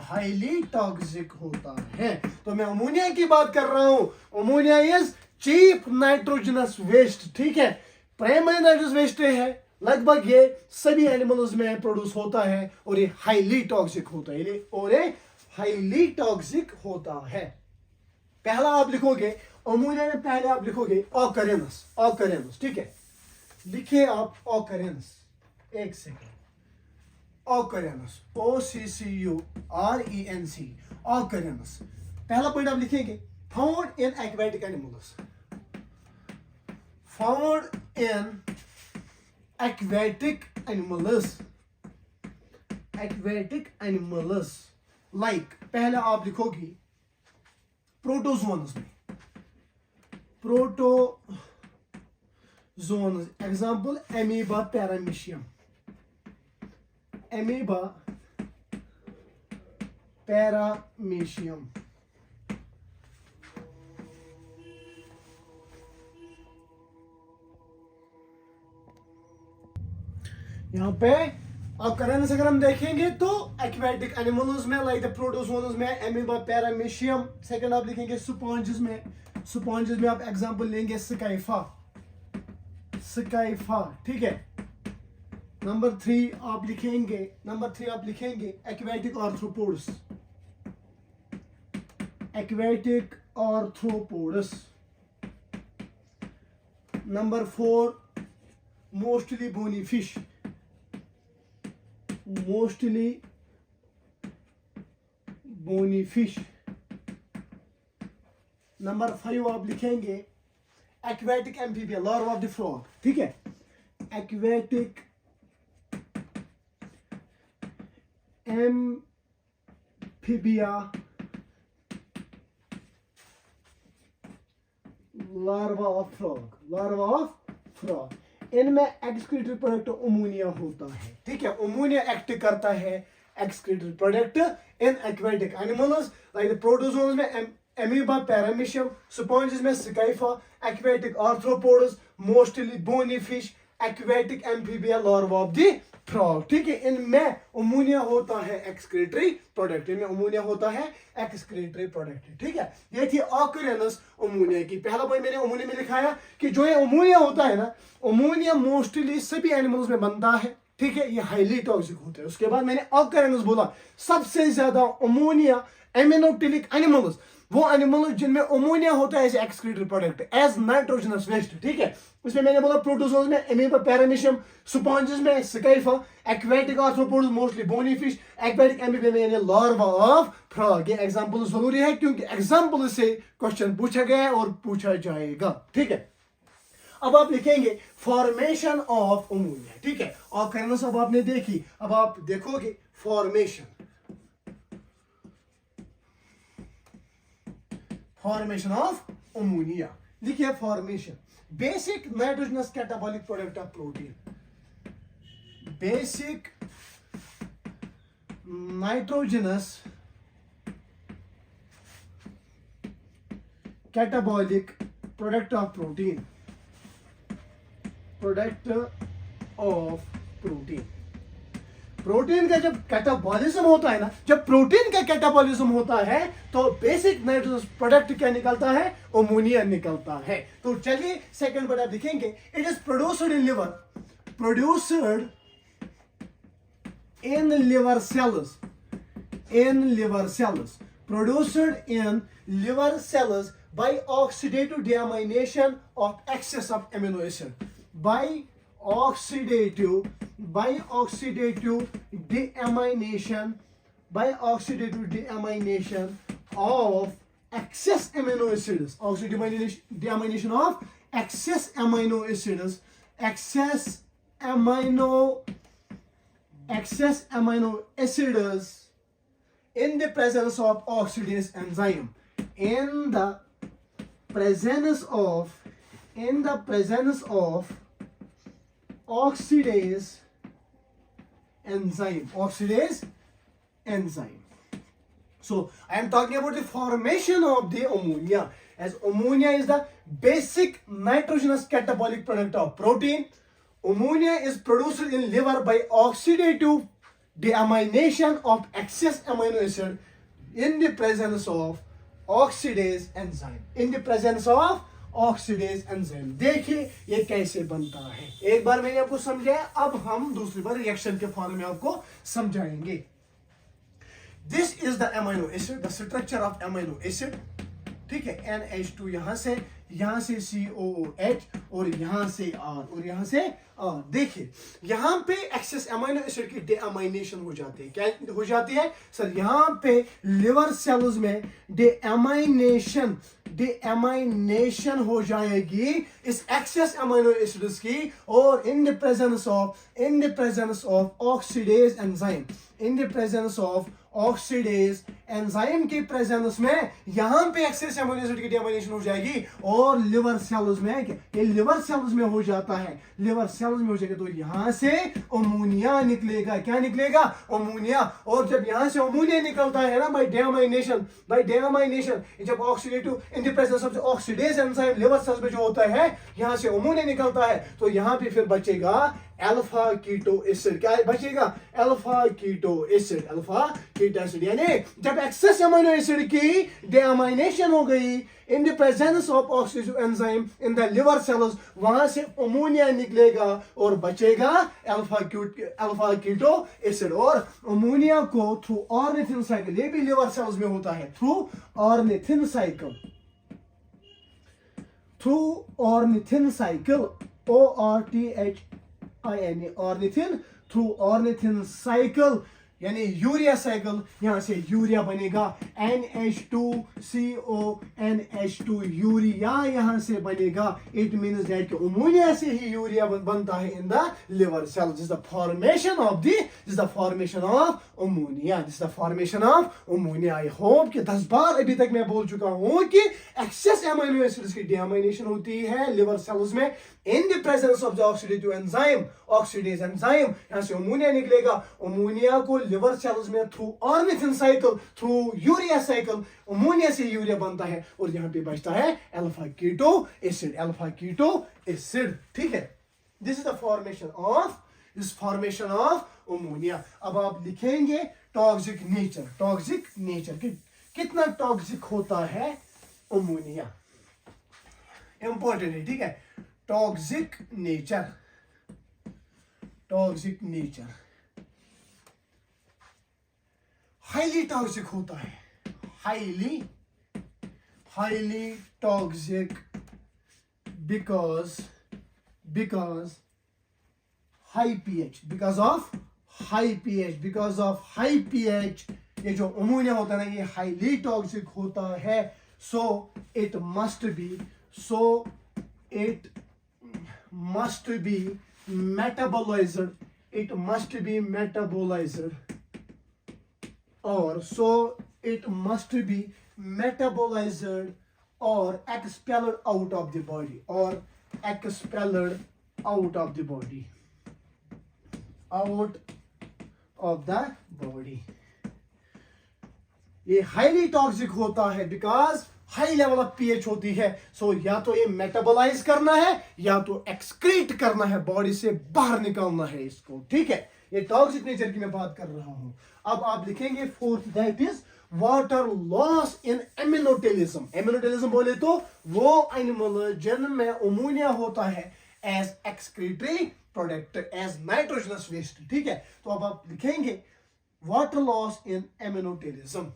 हाईली टॉक्सिक होता है। तो मैं अमोनिया की बात कर रहा हूं, ammonia is chief nitrogenous waste, ठीक है। प्राइमरी नाइट्रोजनस वेस्ट है, लगभग ये सभी एनिमल्स में प्रोड्यूस होता है और ये हाईली टॉक्सिक होता है, पहला आप लिखोगे अमोनिया में, पहले आप लिखोगे ऑकरेंस, ठीक है। लिखिए आप ऑकरेंस, एक सेकेंड, ऑकरेंस, OCCURENC, ऑकरेंस। पहला पॉइंट आप लिखेंगे, found in aquatic animals, found in aquatic animals, aquatic animals. Like पहले आप लिखोगी प्रोटोजोन्स में, protozoans, example amoeba paramecium, amoeba paramecium. यहाँ पे ऑकरेंस अगर हम देखेंगे तो एक्वेटिक एनिमल्स में लाइक द प्रोटोजोन्स में एमीबा पैरामीशियम। सेकंड आप लिखेंगे स्पॉन्जेस में, स्पॉन्जेस में आप एग्जांपल लेंगे स्काइफा, स्काइफा, ठीक है। नंबर थ्री आप लिखेंगे aquatic arthropods, aquatic arthropods. Number four mostly bony fish, mostly bony fish. Number five आप लिखेंगे aquatic amphibia, larva of the frog, ठीक है। Aquatic amphibia, larva of frog, larva of frog. इनमें एक्सक्रीटरी प्रोडक्ट अमोनिया होता है, ठीक है। Ammonia act करता है excretory product in aquatic animals like the protozoans में एमीबा पैरामीशियम, स्पॉन्जेस में Scypha, aquatic arthropods, mostly bony fish, aquatic amphibia, larva of the frog, ठीक है। इनमें अमोनिया होता है एक्सक्रीटरी प्रोडक्ट, इनमें अमोनिया होता है एक्सक्रीटरी प्रोडक्ट, ठीक है। ये थी ऑकरेंस अमोनिया की। पहला पॉइंट मैंने अमोनिया में लिखाया कि जो ये अमोनिया होता है ना, अमोनिया मोस्टली सभी एनिमल्स में बनता है, ठीक है। ये हाईली टॉक्सिक होता है। उसके बाद मैंने ऑकरेंस बोला, सबसे ज्यादा अमोनिया एमिनोटिलिक एनिमल्स, वो एनिमल्स जिनमें अमोनिया होता है as excretory product, as nitrogenous waste, ठीक है। उसमें मैंने बोला प्रोटोजोन्स में एमीबा पैरामीशियम, स्पॉन्जेस में Scypha, aquatic arthropods, mostly bony fish, aquatic amphibia में यानी लार्वा ऑफ फ्रॉग। ये एग्जांपल जरूरी है क्योंकि एग्जांपल से क्वेश्चन पूछा गया है और पूछा जाएगा, ठीक है। अब आप लिखेंगे फॉर्मेशन ऑफ अमोनिया, ठीक है। ऑकरेंस अब आपने देखी, अब आप देखोगे फॉर्मेशन, फॉर्मेशन ऑफ अमोनिया। लिखिए formation, basic nitrogenous catabolic product of protein, basic nitrogenous catabolic product of protein, product of protein. Protein का जब कैटाबॉलिज्म होता है ना, जब प्रोटीन का कैटाबॉलिज्म होता है तो बेसिक नाइट्रोजनस प्रोडक्ट क्या निकलता है, अमोनिया निकलता है। तो चलिए सेकंड वर्ड आप लिखेंगे, it is produced in liver, produced in liver sales, in liver sales, produced in liver sales by oxidative deamination of excess of amino acid, by oxidative deamination, by oxidative deamination of excess amino acids, oxidative deamination of excess amino acids, excess amino acids in the presence of oxidase enzyme, in the presence of oxidase enzyme. So I am talking about the formation of the ammonia, as ammonia is the basic nitrogenous catabolic product of protein. Ammonia is produced in liver by oxidative deamination of excess amino acid in the presence of oxidase enzyme, in the presence of oxidase enzyme. देखिए ये कैसे बनता है, एक बार मैंने आपको समझाया, अब हम दूसरी बार रिएक्शन के फॉर्म में आपको समझाएंगे. This is the amino acid, the structure of amino acid. ठीक है, NH2 यहाँ से COOH और यहाँ से R और यहाँ से R। देखिए यहाँ पे एक्सेस अमीनो एसिड की डेअमाइनेशन हो जाती है। क्या हो जाती है सर? यहाँ पे लिवर सेल्स में डेअमाइनेशन हो जाएगी इस एक्सेस अमीनो एसिड्स की, और इन the presence of oxidase enzyme, in the presence of oxidase enzyme के प्रेजेंस में यहाँ पे एक्सेस अमीनो एसिड की डेअमाइनेशन हो जाएगी, और लिवर सेल्स में ये लिवर सेल्स में हो जाता है, लिवर सेल्स में हो जाएगा। तो यहाँ से अमोनिया निकलेगा। क्या निकलेगा? अमोनिया। और जब यहाँ से अमोनिया निकलता है ना बाय डेअमाइनेशन, जब oxidative in the presence of oxidase enzyme liver cells में जो होता है, यहाँ से अमोनिया निकलता है, तो यहाँ पे फिर बचेगा अल्फा कीटो एसिड। क्या बचेगा? Alpha keto acid. यानी जब एक्सेस अमीनो एसिड की डेअमाइनेशन हो गई in the presence of oxidative enzyme in the liver cells, वहां से अमोनिया निकलेगा और बचेगा अल्फा कीटो एसिड। और अमोनिया को थ्रू ऑर्निथिन साइकिल, ये भी लिवर सेल्स में होता है, through ornithine cycle, ornithine, through ornithine cycle यानी यूरिया साइकिल, यहां से यूरिया बनेगा NH2CO यूरिया यहां से बनेगा। इट मीन्स दैट कि अमोनिया से ही यूरिया बनता है in the liver cell. This is the formation of ammonia. I hope कि 10 बार अभी तक मैं बोल चुका हूं कि एक्सेस अमीनो एसिड्स की डेअमाइनेशन होती है लिवर सेल्स में इन the presence of the oxidase enzyme. यहां से अमोनिया निकलेगा, अमोनिया को लिवर सेल्स में through ornithine cycle, through urea cycle ammonia से यूरिया बनता है, और यहां पे बचता है अल्फा कीटो एसिड। ठीक है, this is the formation of ammonia. अब आप लिखेंगे टॉक्सिक नेचर कितना टॉक्सिक होता है अमोनिया, इंपॉर्टेंट है। ठीक है, टॉक्सिक नेचर हाईली टॉक्सिक होता है, highly toxic because of high pH ये जो अमोनिया होता है ना, ये हाईली टॉक्सिक होता है। so it must be metabolized, or expelled out of the body, ये हाईली टॉक्सिक होता है because high level of pH होती है। सो या तो ये मेटाबोलाइज करना है या तो एक्सक्रीट करना है, बॉडी से बाहर निकालना है इसको। ठीक है, ये टॉक्सिक नेचर की मैं बात कर रहा हूं। अब आप लिखेंगे fourth, that is water loss in ammonotelism बोले तो वो एनिमल जिनमें अमोनिया होता है as excretory product, as nitrogenous waste. ठीक है, तो अब आप लिखेंगे वाटर लॉस इन एमिनोटेलिज्म,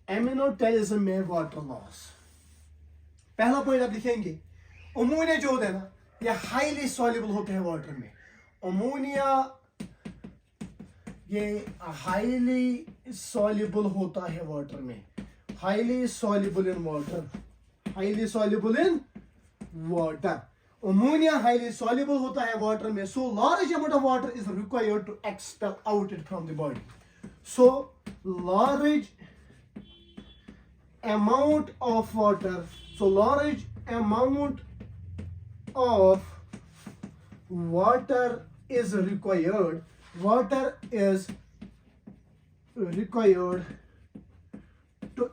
एमिनोटेलिज्म में वाटर लॉस। पहला पॉइंट आप लिखेंगे, अमोनिया जो होता है ना, ये हाईली सॉल्युबल होते हैं वाटर में। अमोनिया ये हाईली सॉल्युबल होता है वाटर में, highly soluble in water. Ammonia highly soluble होता है वाटर में, so large amount of water is required to expel out it from the body. So large amount of water is required to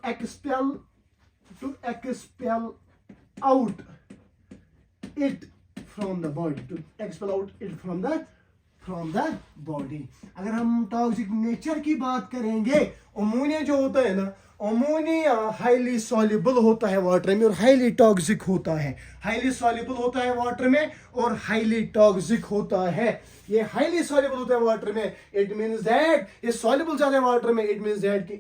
expel out it from the body, from the body. अगर हम toxic nature की बात करेंगे, ammonia जो होता है ना, ammonia highly soluble होता है वाटर में और हाईली टॉक्सिक होता है। हाईली सॉल्युबल होता है वाटर में और हाईली टॉक्सिक होता है। ये हाईली सॉल्युबल होता है वाटर में, इट मींस दैट ये सॉल्युबल ज्यादा है वाटर में, इट मींस दैट कि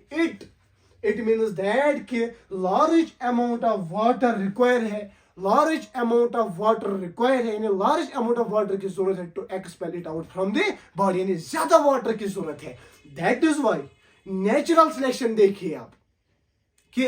इट मींस दैट कि large amount of water require है, large amount of water require है, यानी लार्ज अमाउंट ऑफ वाटर की जरूरत है to expel it out from the body, यानी ज्यादा वाटर की जरूरत है। That is why natural selection देखिए आप कि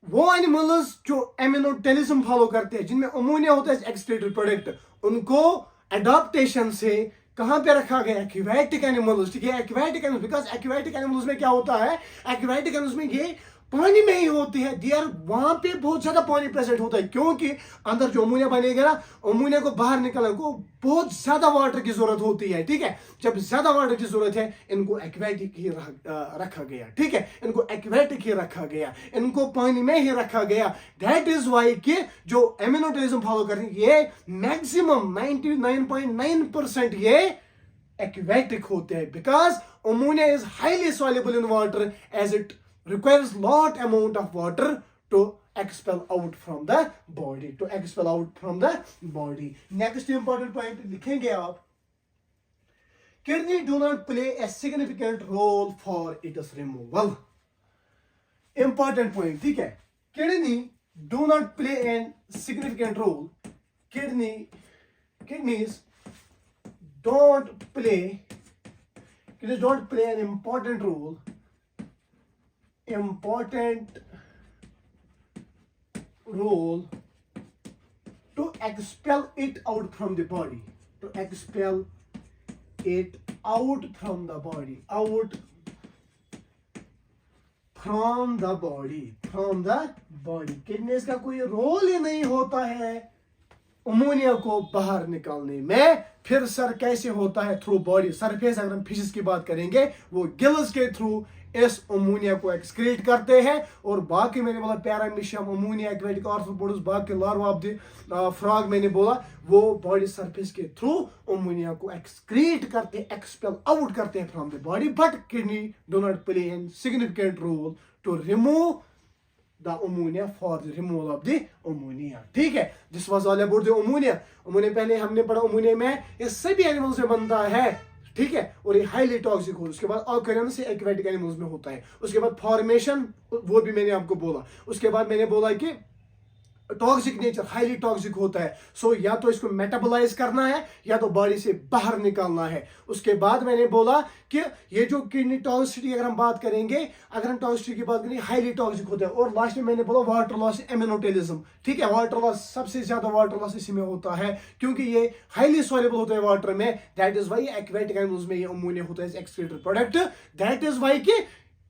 वो एनिमल्स जो एमिनोटेलिज्म फॉलो करते हैं, जिनमें अमोनिया होता है एक्सक्रीटरी प्रोडक्ट, उनको एडाप्टेशन से कहां पे रखा गया? Aquatic animals. ठीक है, aquatic animals, because aquatic animals में क्या होता है, एक्वेटिक एनिमल्स में ये पानी में ही होती है, देयर वहां पे बहुत ज्यादा पानी प्रेजेंट होता है, क्योंकि अंदर जो अमोनिया बनेगा ना, अमोनिया को बाहर निकालने को बहुत ज्यादा वाटर की जरूरत होती है। ठीक है, जब ज्यादा वाटर की जरूरत है, इनको एक्वेटिक ही रखा गया। ठीक है, इनको एक्वेटिक ही रखा गया, इनको पानी में ही रखा गया। दैट इज वाई कि जो एमिनोटेलिज्म फॉलो करते हैं, ये मैक्सिमम 99.9% ये एक्वेटिक होते हैं, because ammonia is highly soluble in water as it requires lot amount of water to expel out from the body, to expel out from the body. Next important point लिखेंगे आप, kidney do not play a significant role for its removal. Important point, ठीक है, kidney do not play a significant role. Kidneys don't play an important role to expel it out from the body, to expel it out from the body, out from the body. Kidneys का कोई role ही नहीं होता है ammonia को बाहर निकालने में। फिर सर कैसे होता है? Through body surface. अगर हम फिशेस की बात करेंगे, वो गिल्स के थ्रू इस अमोनिया को एक्सक्रीट करते हैं, और बाकी मैंने बोला पैरामीशियम, अमोनिया, एक्वेटिक आर्थ्रोपोड्स, बाकी लार्वा ऑफ द फ्रॉग मैंने बोला, वो बॉडी सरफेस के थ्रू अमोनिया को एक्सक्रीट करते हैं, एक्सपेल आउट करते हैं from the body. But kidney do not play an significant role to remove the ammonia, for the removal of the ammonia. ठीक है, this was all about the ammonia. Ammonia पहले हमने पढ़ा, ammonia में ये सभी एनिमल्स में बनता है। ठीक है, और ये हाईली टॉक्सिक हो, उसके बाद ऑकरेंस एक्वेटिक एनिमल्स में होता है, उसके बाद फॉर्मेशन, वो भी मैंने आपको बोला, उसके बाद मैंने बोला कि टॉक्सिक नेचर, हाईली टॉक्सिक होता है। सो या तो इसको मेटाबोलाइज करना है या तो बॉडी से बाहर निकालना है। उसके बाद मैंने बोला कि ये जो किडनी टॉक्सिसिटी, अगर हम बात करेंगे, अगर हम टॉक्सिसिटी की बात करेंगे, हाईली टॉक्सिक होता है। और लास्ट में मैंने बोला वाटर लॉस, एमिनोटेलिज्म। ठीक है, वाटर लॉस, सबसे ज्यादा वाटर लॉस इसी में होता है, क्योंकि ये हाईली सॉल्युबल होता है वाटर में। That is why aquatic animals में ये अमोनिया होता है excreted product. That is why कि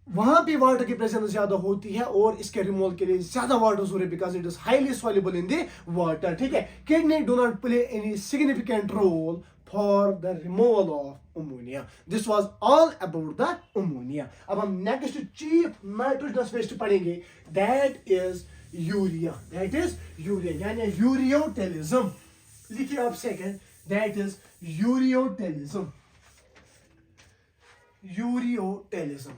वहां पे वाटर की प्रेजेंस ज्यादा होती है और इसके रिमूवल के लिए ज्यादा वाटर जरूरी, because it is highly soluble in the water. ठीक है, kidney do not play any significant role for the removal of ammonia. This was all about the ammonia. अब हम नेक्स्ट चीफ नाइट्रोजनस वेस्ट पढ़ेंगे, that is urea. That is urea, यानी ureotelism. लिखिए आप second, that is ureotelism. Ureotelism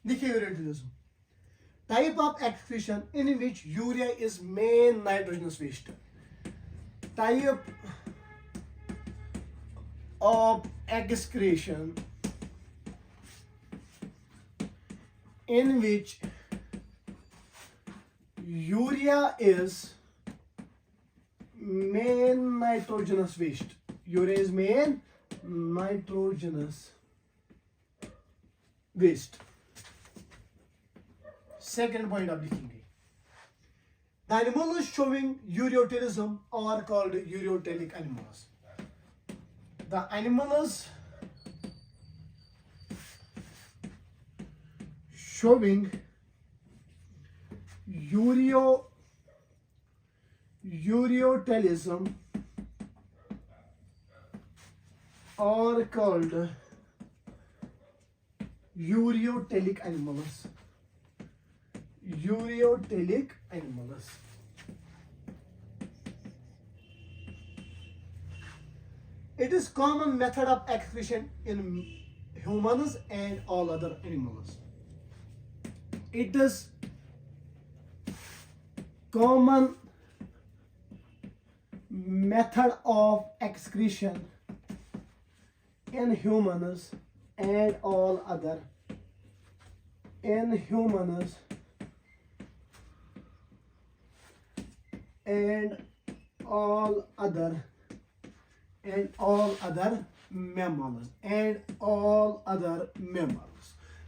देखिए, ureotelism, type of excretion in which urea is main nitrogenous waste. Type of excretion in which urea is main nitrogenous waste. Urea is main nitrogenous waste. Second point आप लिखेंगे, the animals showing ureotelism are called ureotelic animals. The animals showing ureotelism are called ureotelic animals. Ureotelic animals. It is common method of excretion in humans and all other animals. It is common method of excretion in humans and all other mammals.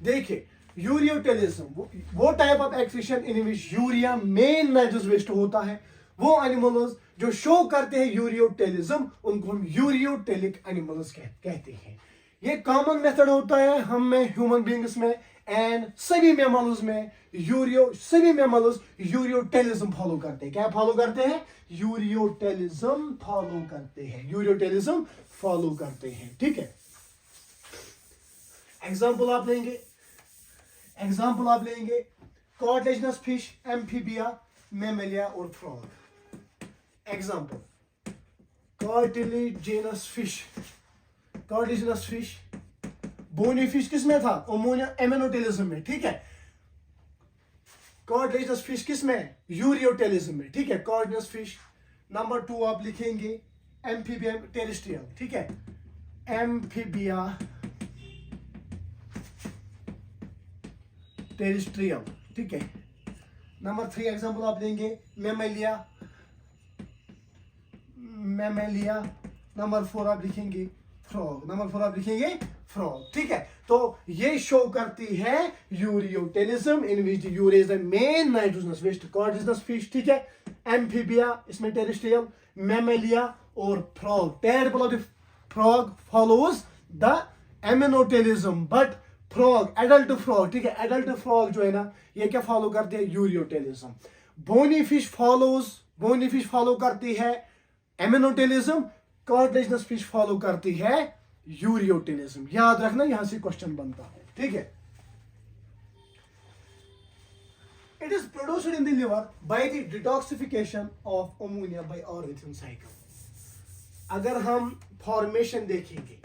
देखिए ureotelism वो type of excretion in which urea main nitrogen waste होता है. वो animals जो show करते हैं ureotelism उनको हम यूरियोटेलिक एनिमल्स कहते हैं. ये कॉमन मेथड होता है हम में, ह्यूमन बींग्स में एंड सभी मैमल्स में. सभी मैमल्स यूरियोटेलिज्म फॉलो करते हैं. क्या फॉलो करते हैं? यूरियोटेलिज्म फॉलो करते हैं. ठीक है. एग्जाम्पल आप लेंगे कार्टिलेजिनस फिश, एम्फीबिया, मैमेलिया और frog. Example cartilaginous fish. Bony fish किस में था? एमेनोटेलिज्म में. ठीक है. कार्टिलेजिनस फिश किस में? यूरियोटेलिज्म में. ठीक है. Cartilaginous fish. नंबर 2 आप लिखेंगे एम्फीबिया टेरेस्ट्रियल. ठीक है. Amphibia terrestrial. ठीक है. नंबर 3 एग्जांपल आप लेंगे मैमेलिया. नंबर 4 आप लिखेंगे फ्रॉग. ठीक है. तो ये शो करती है ureotelism in which urea is the main nitrogenous waste. Cartilaginous fish. ठीक है. एम्फीबिया इसमें टेरेस्ट्रियल, मैमेलिया और frog. Tadpole of the frog follows the ammonotelism but frog, adult frog. ठीक है. एडल्ट फ्रॉग जो है ना ये क्या फॉलो करते हैं? यूरियोटेलिज्म. बोनी फिश फॉलो करती है एमेनोटेलिज्म. कार्टिलेजिनस फिश फॉलो करती है यूरियोटेलिज्म. याद रखना, यहां से क्वेश्चन बनता है. ठीक है. It is produced in the liver bye the detoxification of ammonia bye ornithine cycle. अगर हम फॉर्मेशन देखेंगे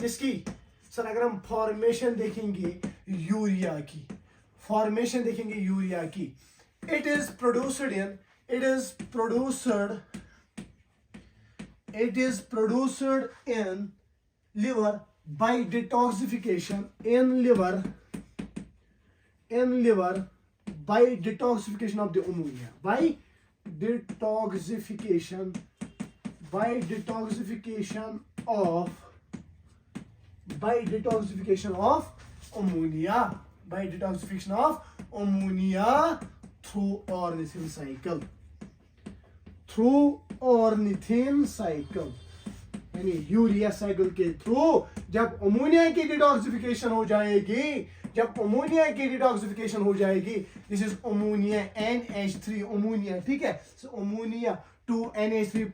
किसकी सर? अगर हम फॉर्मेशन देखेंगे यूरिया की, it is produced in liver by detoxification by detoxification of the ammonia, by detoxification of ammonia through ornithine cycle. यानी urea cycle के थ्रू जब अमोनिया की डिटॉक्सिफिकेशन हो जाएगी, this is ammonia NH3 ammonia. ठीक है. सो अमोनिया 2NH3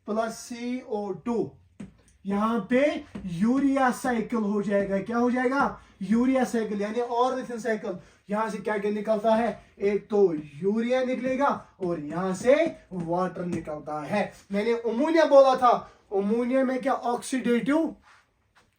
प्लस CO2 यहाँ पे यूरिया साइकिल हो जाएगा. क्या हो जाएगा? यूरिया साइकिल यानी ऑर्निथिन साइकिल. यहां से क्या क्या निकलता है? एक तो यूरिया निकलेगा और यहां से वाटर निकलता है. मैंने अमोनिया बोला था. अमोनिया में क्या ऑक्सीडेटिव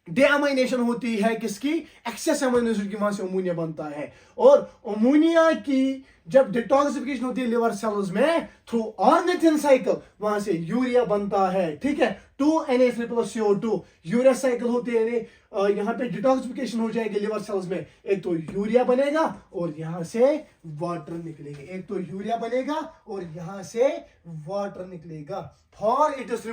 डेअमाइनेशन होती है किसकी? एक्सेस अमीनो एसिड की. वहां से अमोनिया बनता है. और अमोनिया की जब डिटॉक्सिफिकेशन होती है लिवर सेल्स में थ्रू ऑर्निथिन साइकिल, वहां से यूरिया बनता है. ठीक है. 2NH3 plus CO2 urea cycle होती है. यहाँ पे डिटॉक्सिफिकेशन हो जाएगी लिवर सेल्स में. एक तो यूरिया बनेगा और यहां से वाटर निकलेगा. फॉर इट इज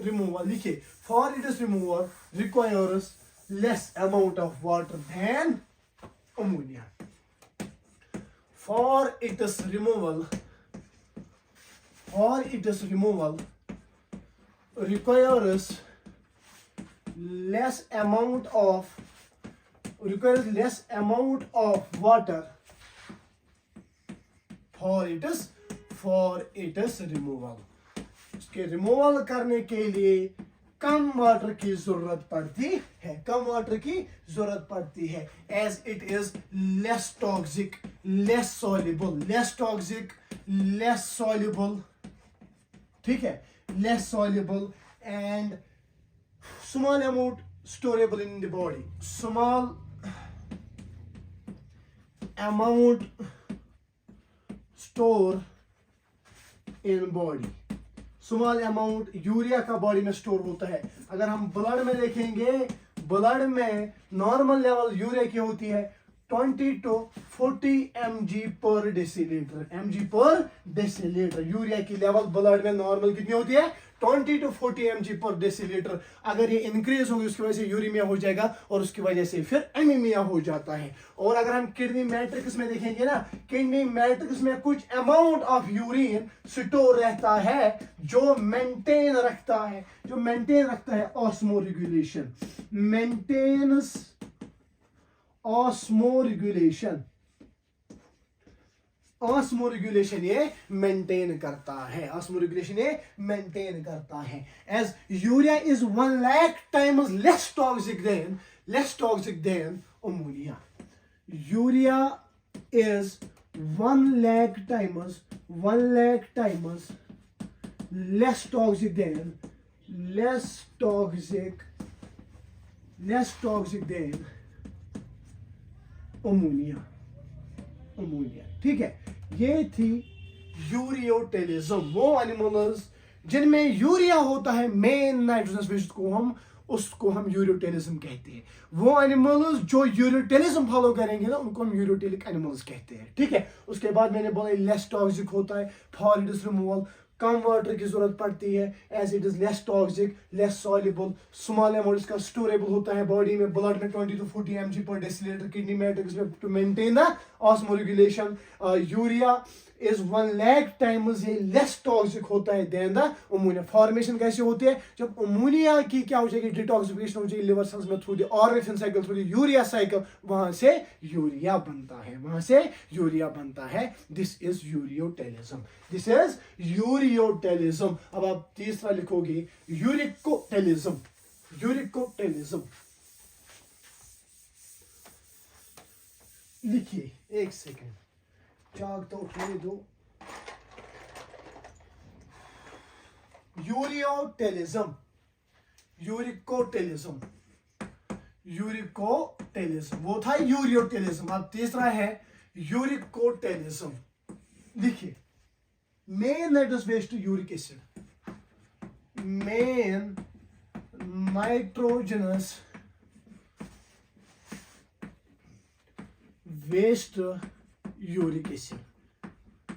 रिमूवल लिखिए. For it is removal requires less amount of water than ammonia. For its removal requires less amount of water for its removal. इसके रिमूवल करने के लिए कम वाटर की जरूरत पड़ती है, कम वाटर की जरूरत पड़ती है, as it is less toxic, less soluble, less toxic, less soluble, ठीक है, less soluble and small amount storable in the body, small amount store in body, small amount urea का बॉडी में स्टोर होता है। अगर हम ब्लड में देखेंगे, ब्लड में नॉर्मल लेवल यूरिया की होती है 20 to 40 mg per decilitre, mg per decilitre. Urea की लेवल ब्लड में नॉर्मल कितनी होती है 20 to 40 mg पर डेसीलीटर। अगर ये इंक्रीज होगी उसकी वजह से यूरिमिया हो जाएगा और उसकी वजह से फिर एनीमिया हो जाता है। और अगर हम किडनी मैट्रिक्स में देखेंगे ना, किडनी मैट्रिक्स में कुछ अमाउंट ऑफ यूरिन स्टोर रहता है जो मेंटेन रखता है, जो मेंटेन रखता है ऑस्मोरेगुलेशन, मेंटेन्स ऑस्मोरेगुलेशन, ऑस्मोरेगुलेशन ये मेंटेन करता है, ऑस्मोरेगुलेशन ये मेंटेन करता है। As urea is 1 lakh times less toxic than ammonia, urea is 1 lakh times less toxic than ammonia, ठीक है। ये थी यूरियोटेलिज्म, वो एनिमल्स जिनमें यूरिया होता है मेन नाइट्रोजनस बेस को उसको हम यूरियोटेलिज्म कहते हैं। वो एनिमल्स जो यूरियोटेलिज्म फॉलो करेंगे ना उनको हम यूरियोटेलिक एनिमल्स कहते हैं, ठीक है। उसके बाद मैंने बोला लेस टॉक्सिक होता है फॉर इट इज रिमूवल, कम वाटर की जरूरत पड़ती है as it is less toxic, less soluble, small amount इसका स्टोरेबल होता है बॉडी में, ब्लड में 20 to 40 mg per decilitre, kidney matrix में to maintain the osmoregulation. Urea is 1 lakh times ये लेस टॉक्सिक होता है देन द अमोनिया। फॉर्मेशन कैसे होती है, जब अमोनिया की क्या हो जाएगी डिटॉक्सिफिकेशन हो जाएगी लिवर सेल्स में through the ornithine cycle, through the urea cycle, वहां से यूरिया बनता है, वहां से यूरिया बनता है। This is ureotelism, this is ureotelism. अब आप तीसरा लिखोगे यूरिकोटेलिज्म, यूरिकोटेलिज्म लिखिए, एक सेकेंड चाक तो उठने दो। यूरियोटेलिज्म, यूरिकोटेलिज्म, यूरिकोटेलिज्म, वो था यूरियोटेलिज्म। अब तीसरा है यूरिकोटेलिज्म। लिखिए main nitrogenous base to uric acid, main nitrogenous waste uric acid.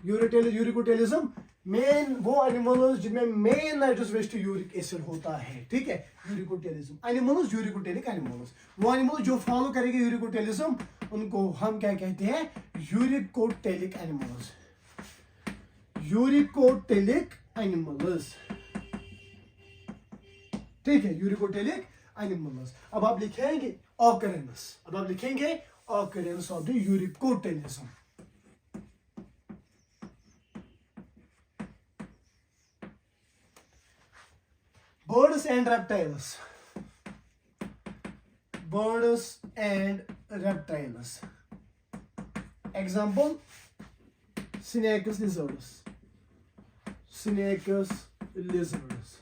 Uricotelism मेन वो एनिमल्स जिनमें main nitrogenous waste uric acid होता है, ठीक है। यूरिकोटेलिज्म एनिमल्स, यूरिकोटेलिक एनिमल्स, वो एनिमल्स जो फॉलो करेंगे यूरिकोटेलिज्म उनको हम क्या कहते हैं, यूरिकोटेलिक एनिमल्स, यूरिकोटेलिक एनिमल्स, ठीक है, यूरिकोटेलिक एनिमल्स। अब आप लिखेंगे ऑकरेंस, अब आप लिखेंगे occurrence of the uricotelism. Birds and reptiles, birds and reptiles. Example Synechus lizards, Synechus lizards,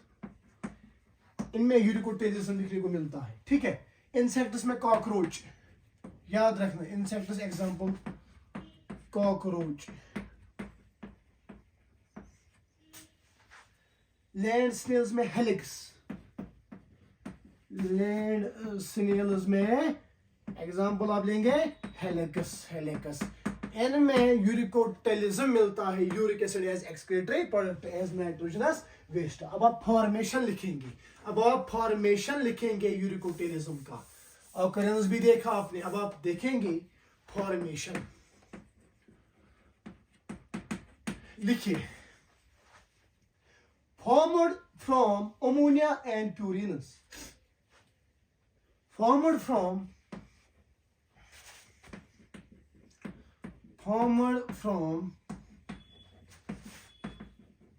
इनमें यूरिकोटेलिज्म देखने को मिलता है, ठीक है। इंसेक्ट्स में कॉकरोच, याद रखना insects, example cockroach. Land snails में हेलिक्स, लैंड स्नेल्स में एग्जांपल आप लेंगे हेलिकस, हेलिकस। इनमें यूरिकोटेलिज्म मिलता है, uric acid as excretory product as nitrogenous waste. अब आप फॉर्मेशन लिखेंगे, अब आप फॉर्मेशन लिखेंगे यूरिकोटेलिज्म का। ऑकरेंस भी देखा आपने, अब आप देखेंगे फॉर्मेशन। लिखिए formed from ammonia and purinus, formed from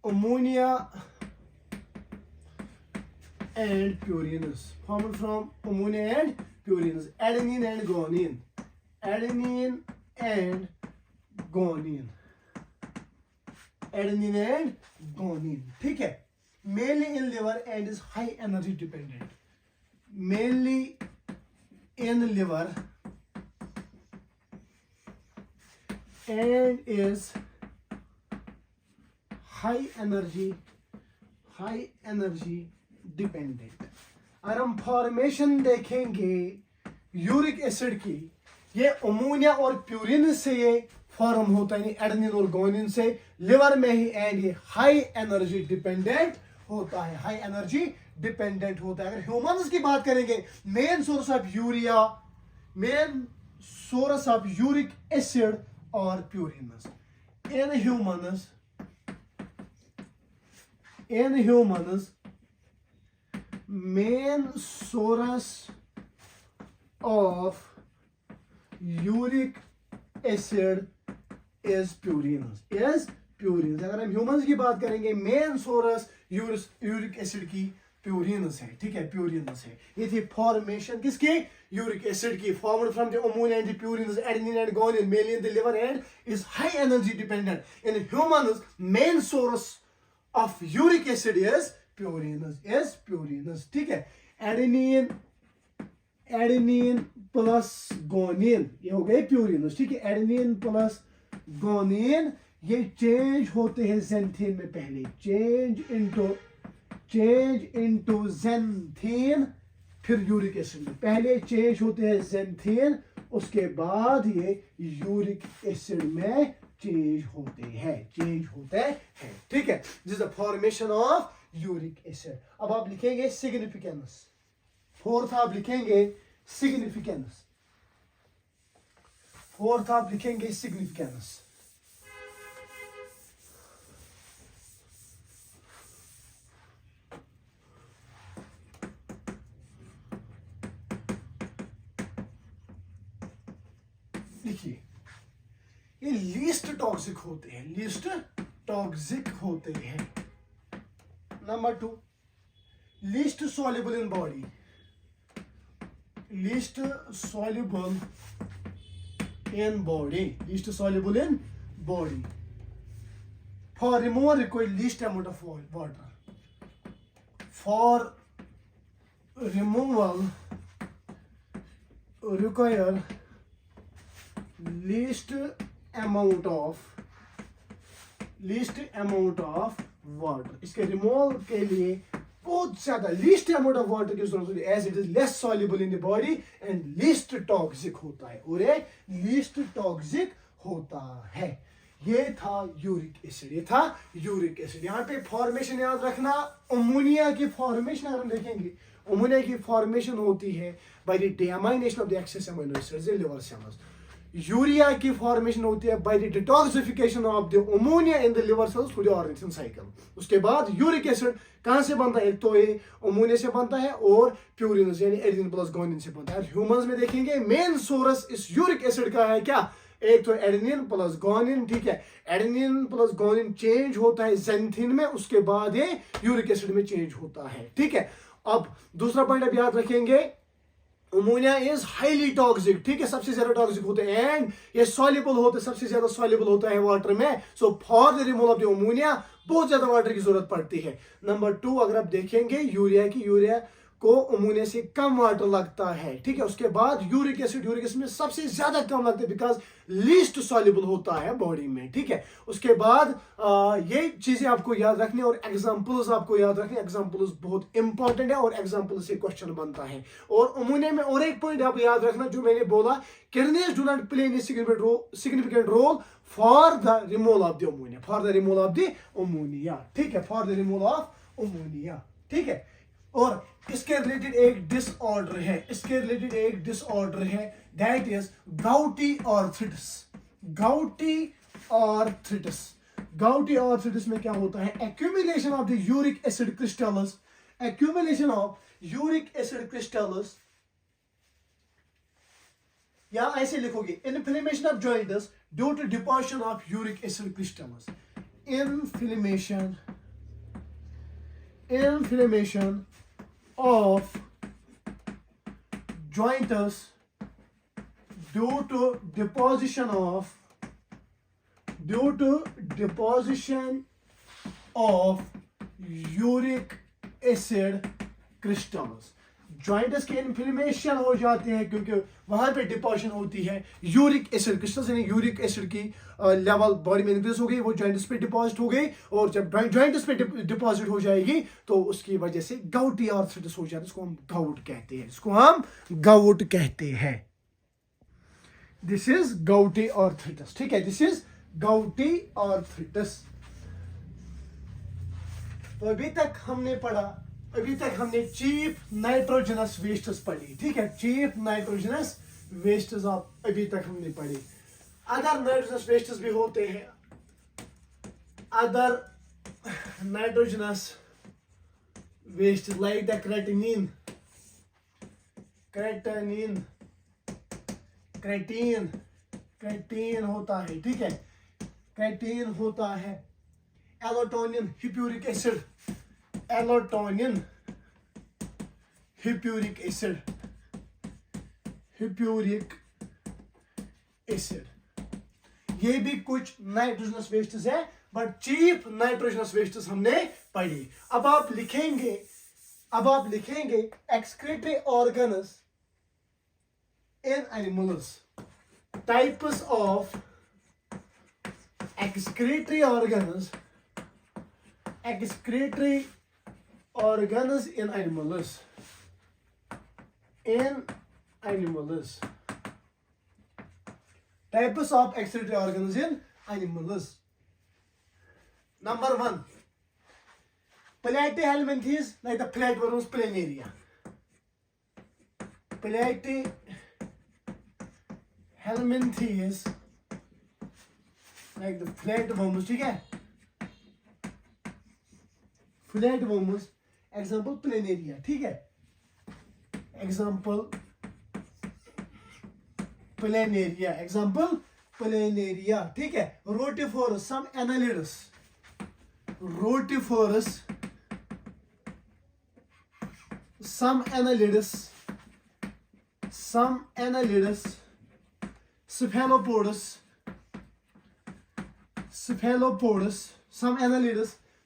ammonia and purines, formed from ammonia and purines, adenine and guanine, adenine and guanine, adenine and guanine. ठीक है, mainly in liver and is high energy dependent, mainly in liver and is high energy dependent. अगर हम formation देखेंगे uric acid की, ये ammonia और purine से ये फॉर्म होता है, एडेनिन और गुआनिन से लिवर में ही, एंड ये हाई एनर्जी डिपेंडेंट होता है, हाई एनर्जी डिपेंडेंट होता है. अगर ह्यूमंस की बात करेंगे, main source of urea, main source of uric acid और purines in humans main source of uric acid is purines. अगर हम ह्यूमंस की बात करेंगे, मेन सोर्स यूरिक एसिड की प्यूरिनस है. ठीक है, प्यूरिनस है. ये थी फॉर्मेशन किसकी? यूरिक एसिड की, formed from the ammonia and the purines, adenine and guanine, mainly in the liver and is high energy dependent. In humans main source of uric acid is purines. ठीक है, adenine plus guanine, ये हो गए प्यूरिनस. ठीक है, adenine plus guanine ये change होते हैं ज़ैंथीन में. पहले चेंज इनटू ज़ैंथीन, फिर यूरिक एसिड में. पहले चेंज होते हैं ज़ैंथीन, उसके बाद ये यूरिक एसिड में चेंज होते हैं. ठीक है, this is the formation of uric acid. अब आप लिखेंगे सिग्निफिकेंस. फोर्थ आप लिखेंगे सिग्निफिकेंस. देखिए, ये लीस्ट टॉक्सिक होते हैं. Number 2, least soluble in body. For removal require least amount of water. For removal require least amount of water. इसके रिमूवल के लिए बहुत ज्यादा लीस्ट अमाउंट ऑफ वाटर की जरूरत होती है, as it is less soluble in the body and least toxic होता है. और ये लीस्ट टॉक्सिक होता है. ये था यूरिक एसिड. यहाँ पे फॉर्मेशन याद रखना. अमोनिया की फॉर्मेशन अगर हम देखेंगे, अमोनिया की फॉर्मेशन होती है by the deamination of the excess amino acids in liver cells. Urea की फॉर्मेशन होती है by the detoxification of the ammonia in the liver cells through the organism cycle. उसके बाद यूरिक एसिड कहां से बनता है? एक तो ये अमोनिया से बनता है और प्यूरिनस यानी एडेनिन प्लस गुआनिन से बनता है. ह्यूमंस में देखेंगे मेन सोर्स इस यूरिक एसिड का है क्या? एक तो एडेनिन प्लस गुआनिन. ठीक है, एडेनिन प्लस गुआनिन चेंज होता है ज़ैंथीन में, उसके बाद ये यूरिक एसिड में चेंज होता है. ठीक है, अब दूसरा पॉइंट अब याद रखेंगे, अमोनिया इज हाईली टॉक्सिक. ठीक है, सबसे ज्यादा टॉक्सिक होते हैं एंड ये सॉल्युबल होते हैं, सबसे ज्यादा सॉल्युबल होता है वाटर में. So for the removal of the ammonia बहुत ज्यादा वाटर की जरूरत पड़ती है. नंबर 2 अगर आप देखेंगे यूरिया को अमोनिया से कम वाटर लगता है. ठीक है, उसके बाद यूरिक एसिड में सबसे ज्यादा कम लगता है बिकॉज लीस्ट सॉल्युबल होता है बॉडी में. ठीक है, उसके बाद ये चीजें आपको याद रखनी और एग्जांपल्स आपको याद रखनी. एग्जांपल्स बहुत इंपॉर्टेंट है और एग्जांपल से क्वेश्चन बनता है. और अमोनिया में और एक पॉइंट आप याद रखना जो मैंने बोला, kidneys do not play any significant role for the removal of the ammonia. ठीक है, for the removal of ammonia. ठीक है, और इसके रिलेटेड एक डिसऑर्डर है, दैट इज गाउटी आर्थराइटिस में क्या होता है? Accumulation of the uric acid crystals, या ऐसे लिखोगे, inflammation of joints due to deposition of uric acid crystals. Inflammation of joints due to deposition of uric acid crystals. Joints के inflammation हो जाते हैं क्योंकि वहां पे डिपोजिशन होती है यूरिक एसिड क्रिस्टल्स, यानी यूरिक एसिड की लेवल बॉडी में इंक्रीज हो गई, वो जॉइंट्स पे डिपॉजिट हो गई, और जब जॉइंट्स पे डिपॉजिट हो जाएगी तो उसकी वजह से गाउटी आर्थराइटिस हो जाता है। इसको हम गाउट कहते हैं, दिस इज गाउटी आर्थराइटिस। ठीक है, दिस इज गाउटी आर्थराइटिस। तो अभी तक हमने चीफ नाइट्रोजनस वेस्ट्स पढ़ी। ठीक है, चीफ नाइट्रोजनस वेस्ट्स आप अभी तक हमने पढ़ी। अदर नाइट्रोजनस वेस्ट्स भी होते हैं, other nitrogenous waste like the creatine होता है। ठीक है, क्रेटीन होता है, एलोटोनिन, हिप्यूरिक एसिड, ये भी कुछ नाइट्रोजनस वेस्ट्स है, बट चीफ नाइट्रोजनस वेस्ट्स हमने पढ़ी। अब आप लिखेंगे excretory organs in animals, types of excretory organs in animals. Types of excretory organs in animals. Number 1, platyhelminthes, like the flatworms planaria. Platyhelminthes like the flatworms, ठीक है, flatworms, example planaria। ठीक है, example planaria। ठीक है, rotiforous, some annelids,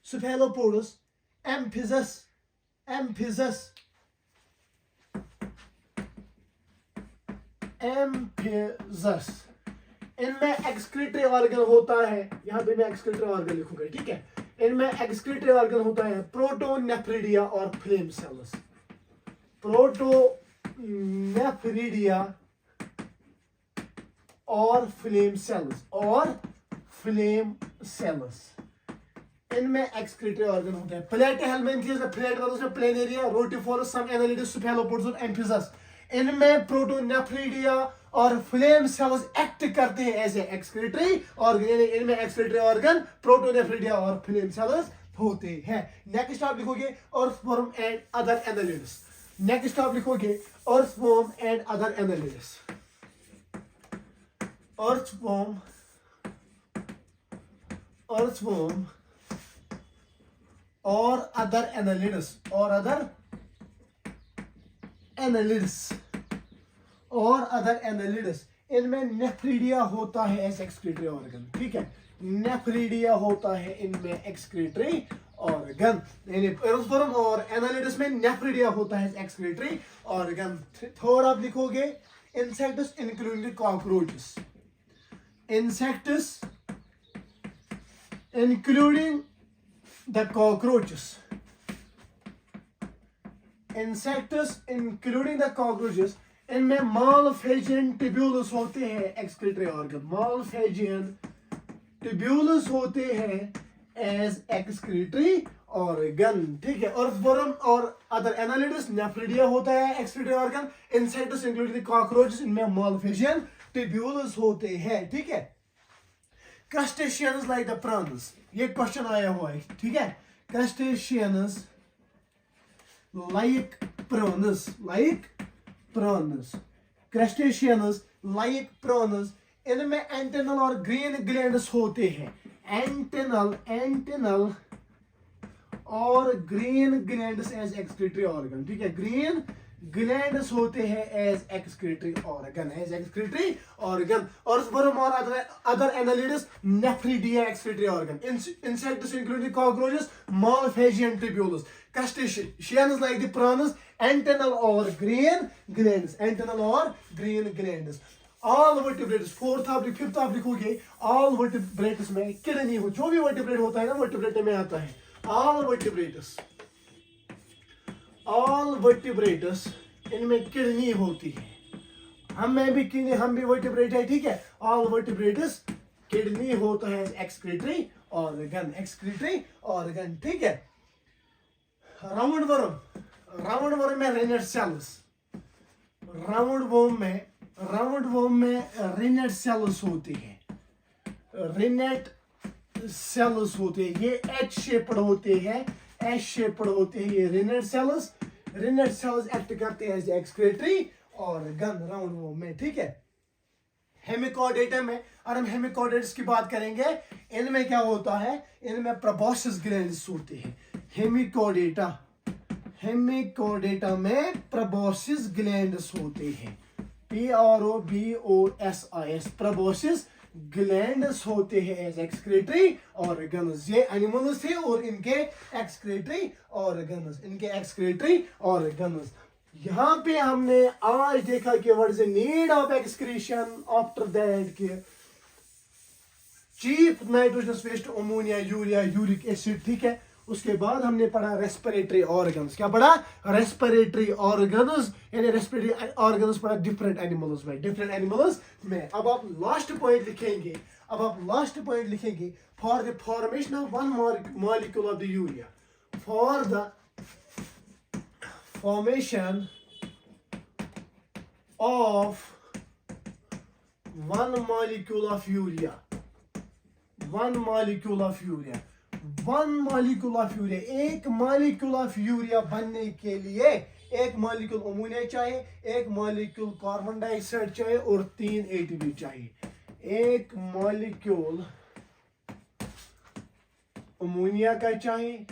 cephalopods, amphibus, इनमें excretory organ होता है, यहां पे मैं एक्सक्रीटरी ऑर्गन लिखूंगा। ठीक है, इनमें एक्सक्रीटरी ऑर्गन होता है प्रोटोनेफ्रिडिया और फ्लेम सेल्स। प्रोटोनेफ्रिडिया और फ्लेम सेल्स, इनमें एक्सक्रीटरी ऑर्गन होते हैं। प्लेटिहेल्मिन्थेस, फ्लैटवर्म्स में प्लेनेरिया, रोटिफोरस, सम एनालिड्स, cephalopods और एम्फिजस, इनमें प्रोटोनेफ्रिडिया और फ्लेम सेल्स एक्ट करते हैं एज एक्सक्रीटरी ऑर्गन, यानी इनमें एक्सक्रीटरी ऑर्गन प्रोटोनेफ्रिडिया और फ्लेम सेल्स होते हैं। नेक्स्ट आप लिखोगे earthworm and other annelids. earthworm or other annelids, इनमें नेफ्रिडिया होता है एज एक्सक्रीटरी ऑर्गन। ठीक है, नेफ्रिडिया होता है इनमें एक्सक्रीटरी ऑर्गन, यानी earthworm और एनालिड्स में नेफ्रिडिया होता है एक्सक्रीटरी ऑर्गन। थर्ड आप लिखोगे insects including cockroaches, insects including the cockroaches, इनमें मालफेजियन ट्यूब्यूल्स होते हैं एक्सक्रीटरी ऑर्गन, मालफेजियन ट्यूब्यूल्स होते हैं एज एक्सक्रीटरी ऑर्गन। ठीक है, earthworm और अदर एनालिड्स, नेफ्रिडिया होता है excretory organ, insects including cockroaches, इनमें मालफेजियन ट्यूब्यूल्स होते हैं। ठीक है, क्रस्टेशियंस लाइक द प्रॉन्स, ये क्वेश्चन आया हुआ है। ठीक है, क्रस्टेशियंस लाइक प्रॉन्स, इनमें एंटेनल और ग्रीन ग्लैंड्स होते हैं, एंटेनल और green glands as excretory organ, ठीक है। ग्रीन ग्लैंड्स होते हैं as excretory organ, as excretory organ. और वर्म और other annelids nephridia excretory organ. Insects including cockroaches, malphagian tubules. Crustaceans like the prawns, antennal or green glands, antennal or green glands. All vertebrates, fourth oblique fifth oblique हो गए, all vertebrates में kidney हो, जो भी vertebrate होता है ना vertebrate में आता है। all vertebrates इनमें किडनी होती है। हम भी वर्टिब्रेट है, ठीक है। all vertebrates किडनी होता है एक्सक्रीटरी ऑर्गन, ठीक है। राउंड वर्म में रेनेट सेल्स, राउंड वर्म में रेनेट सेल्स होती है, ये एच शेप्ड होते हैं, ये रेनेट सेल्स एक्ट करते हैं as excretory organ round worm में, ठीक है। हेमिकॉर्डेटा में, और हम हेमिकॉर्डेट्स की बात करेंगे, इनमें क्या होता है, इनमें प्रोबॉस्सिस ग्लैंड्स होते हैं। हेमिकॉर्डेटा में प्रोबॉस्सिस ग्लैंड्स होते हैं, PROBOSSIS, प्रोबॉस्सिस ग्लैंड्स होते हैं एज एक्सक्रीटरी ऑर्गन्स। ये एनिमल्स थे और इनके एक्सक्रीटरी ऑर्गन्स। यहाँ पे हमने आज देखा कि what is the need of excretion, after that के chief nitrogenous waste, ammonia, urea, uric acid, ठीक है। उसके बाद हमने पढ़ा रेस्पिरेटरी ऑर्गन्स। क्या पढ़ा? रेस्पिरेटरी ऑर्गन्स, यानी रेस्पिरेटरी ऑर्गन्स पढ़ा डिफरेंट एनिमल्स में। अब आप लास्ट पॉइंट लिखेंगे, for the formation of one molecule of the urea, for the formation of one molecule of urea, एक मॉलिक्यूल ऑफ यूरिया बनने के लिए एक मॉलिक्यूल अमोनिया चाहिए, एक मॉलिक्यूल कार्बन डाइऑक्साइड चाहिए और 3 ATP चाहिए। एक मॉलिक्यूल अमोनिया का चाहिए,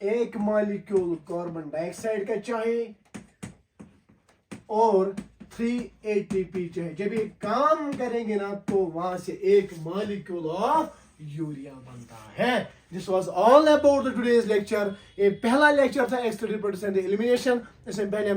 एक मॉलिक्यूल कार्बन डाइऑक्साइड का चाहिए और 3 ATP चाहिए। जब ये काम करेंगे ना तो वहां से एक मॉलिक्यूल ऑफ यूरिया बनता है। This was all about the today's lecture. ये पहला लेक्चर था एक्सक्रीटरी प्रोडक्ट्स एंड एलिमिनेशन। इसमें पहले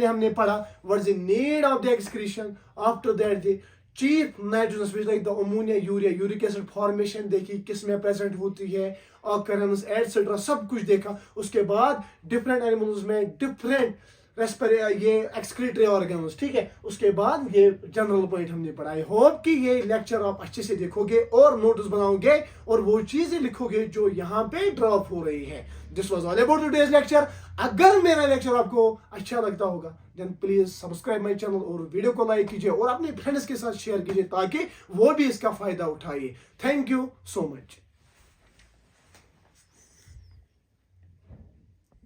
हमने पढ़ा what is the need of the excretion, after that the chief nitrogenous waste like the ammonia, urea, uric acid formation देखी, किस में प्रेजेंट होती है, ऑकरेंस एटसेट्रा, सब कुछ देखा। उसके बाद डिफरेंट एनिमल्स में डिफरेंट ये एक्सक्रीटरी ऑर्गन्स, ठीक है। उसके बाद ये जनरल पॉइंट हमने पढ़ा। आई होप कि ये लेक्चर आप अच्छे से देखोगे और नोट्स बनाओगे और वो चीजें लिखोगे जो यहाँ पे ड्रॉप हो रही है। This was all about today's lecture. अगर मेरा लेक्चर आपको अच्छा लगता होगा then please subscribe my channel और वीडियो को लाइक कीजिए और अपने फ्रेंड्स के साथ शेयर कीजिए ताकि वो भी इसका फायदा उठाए। Thank you so much.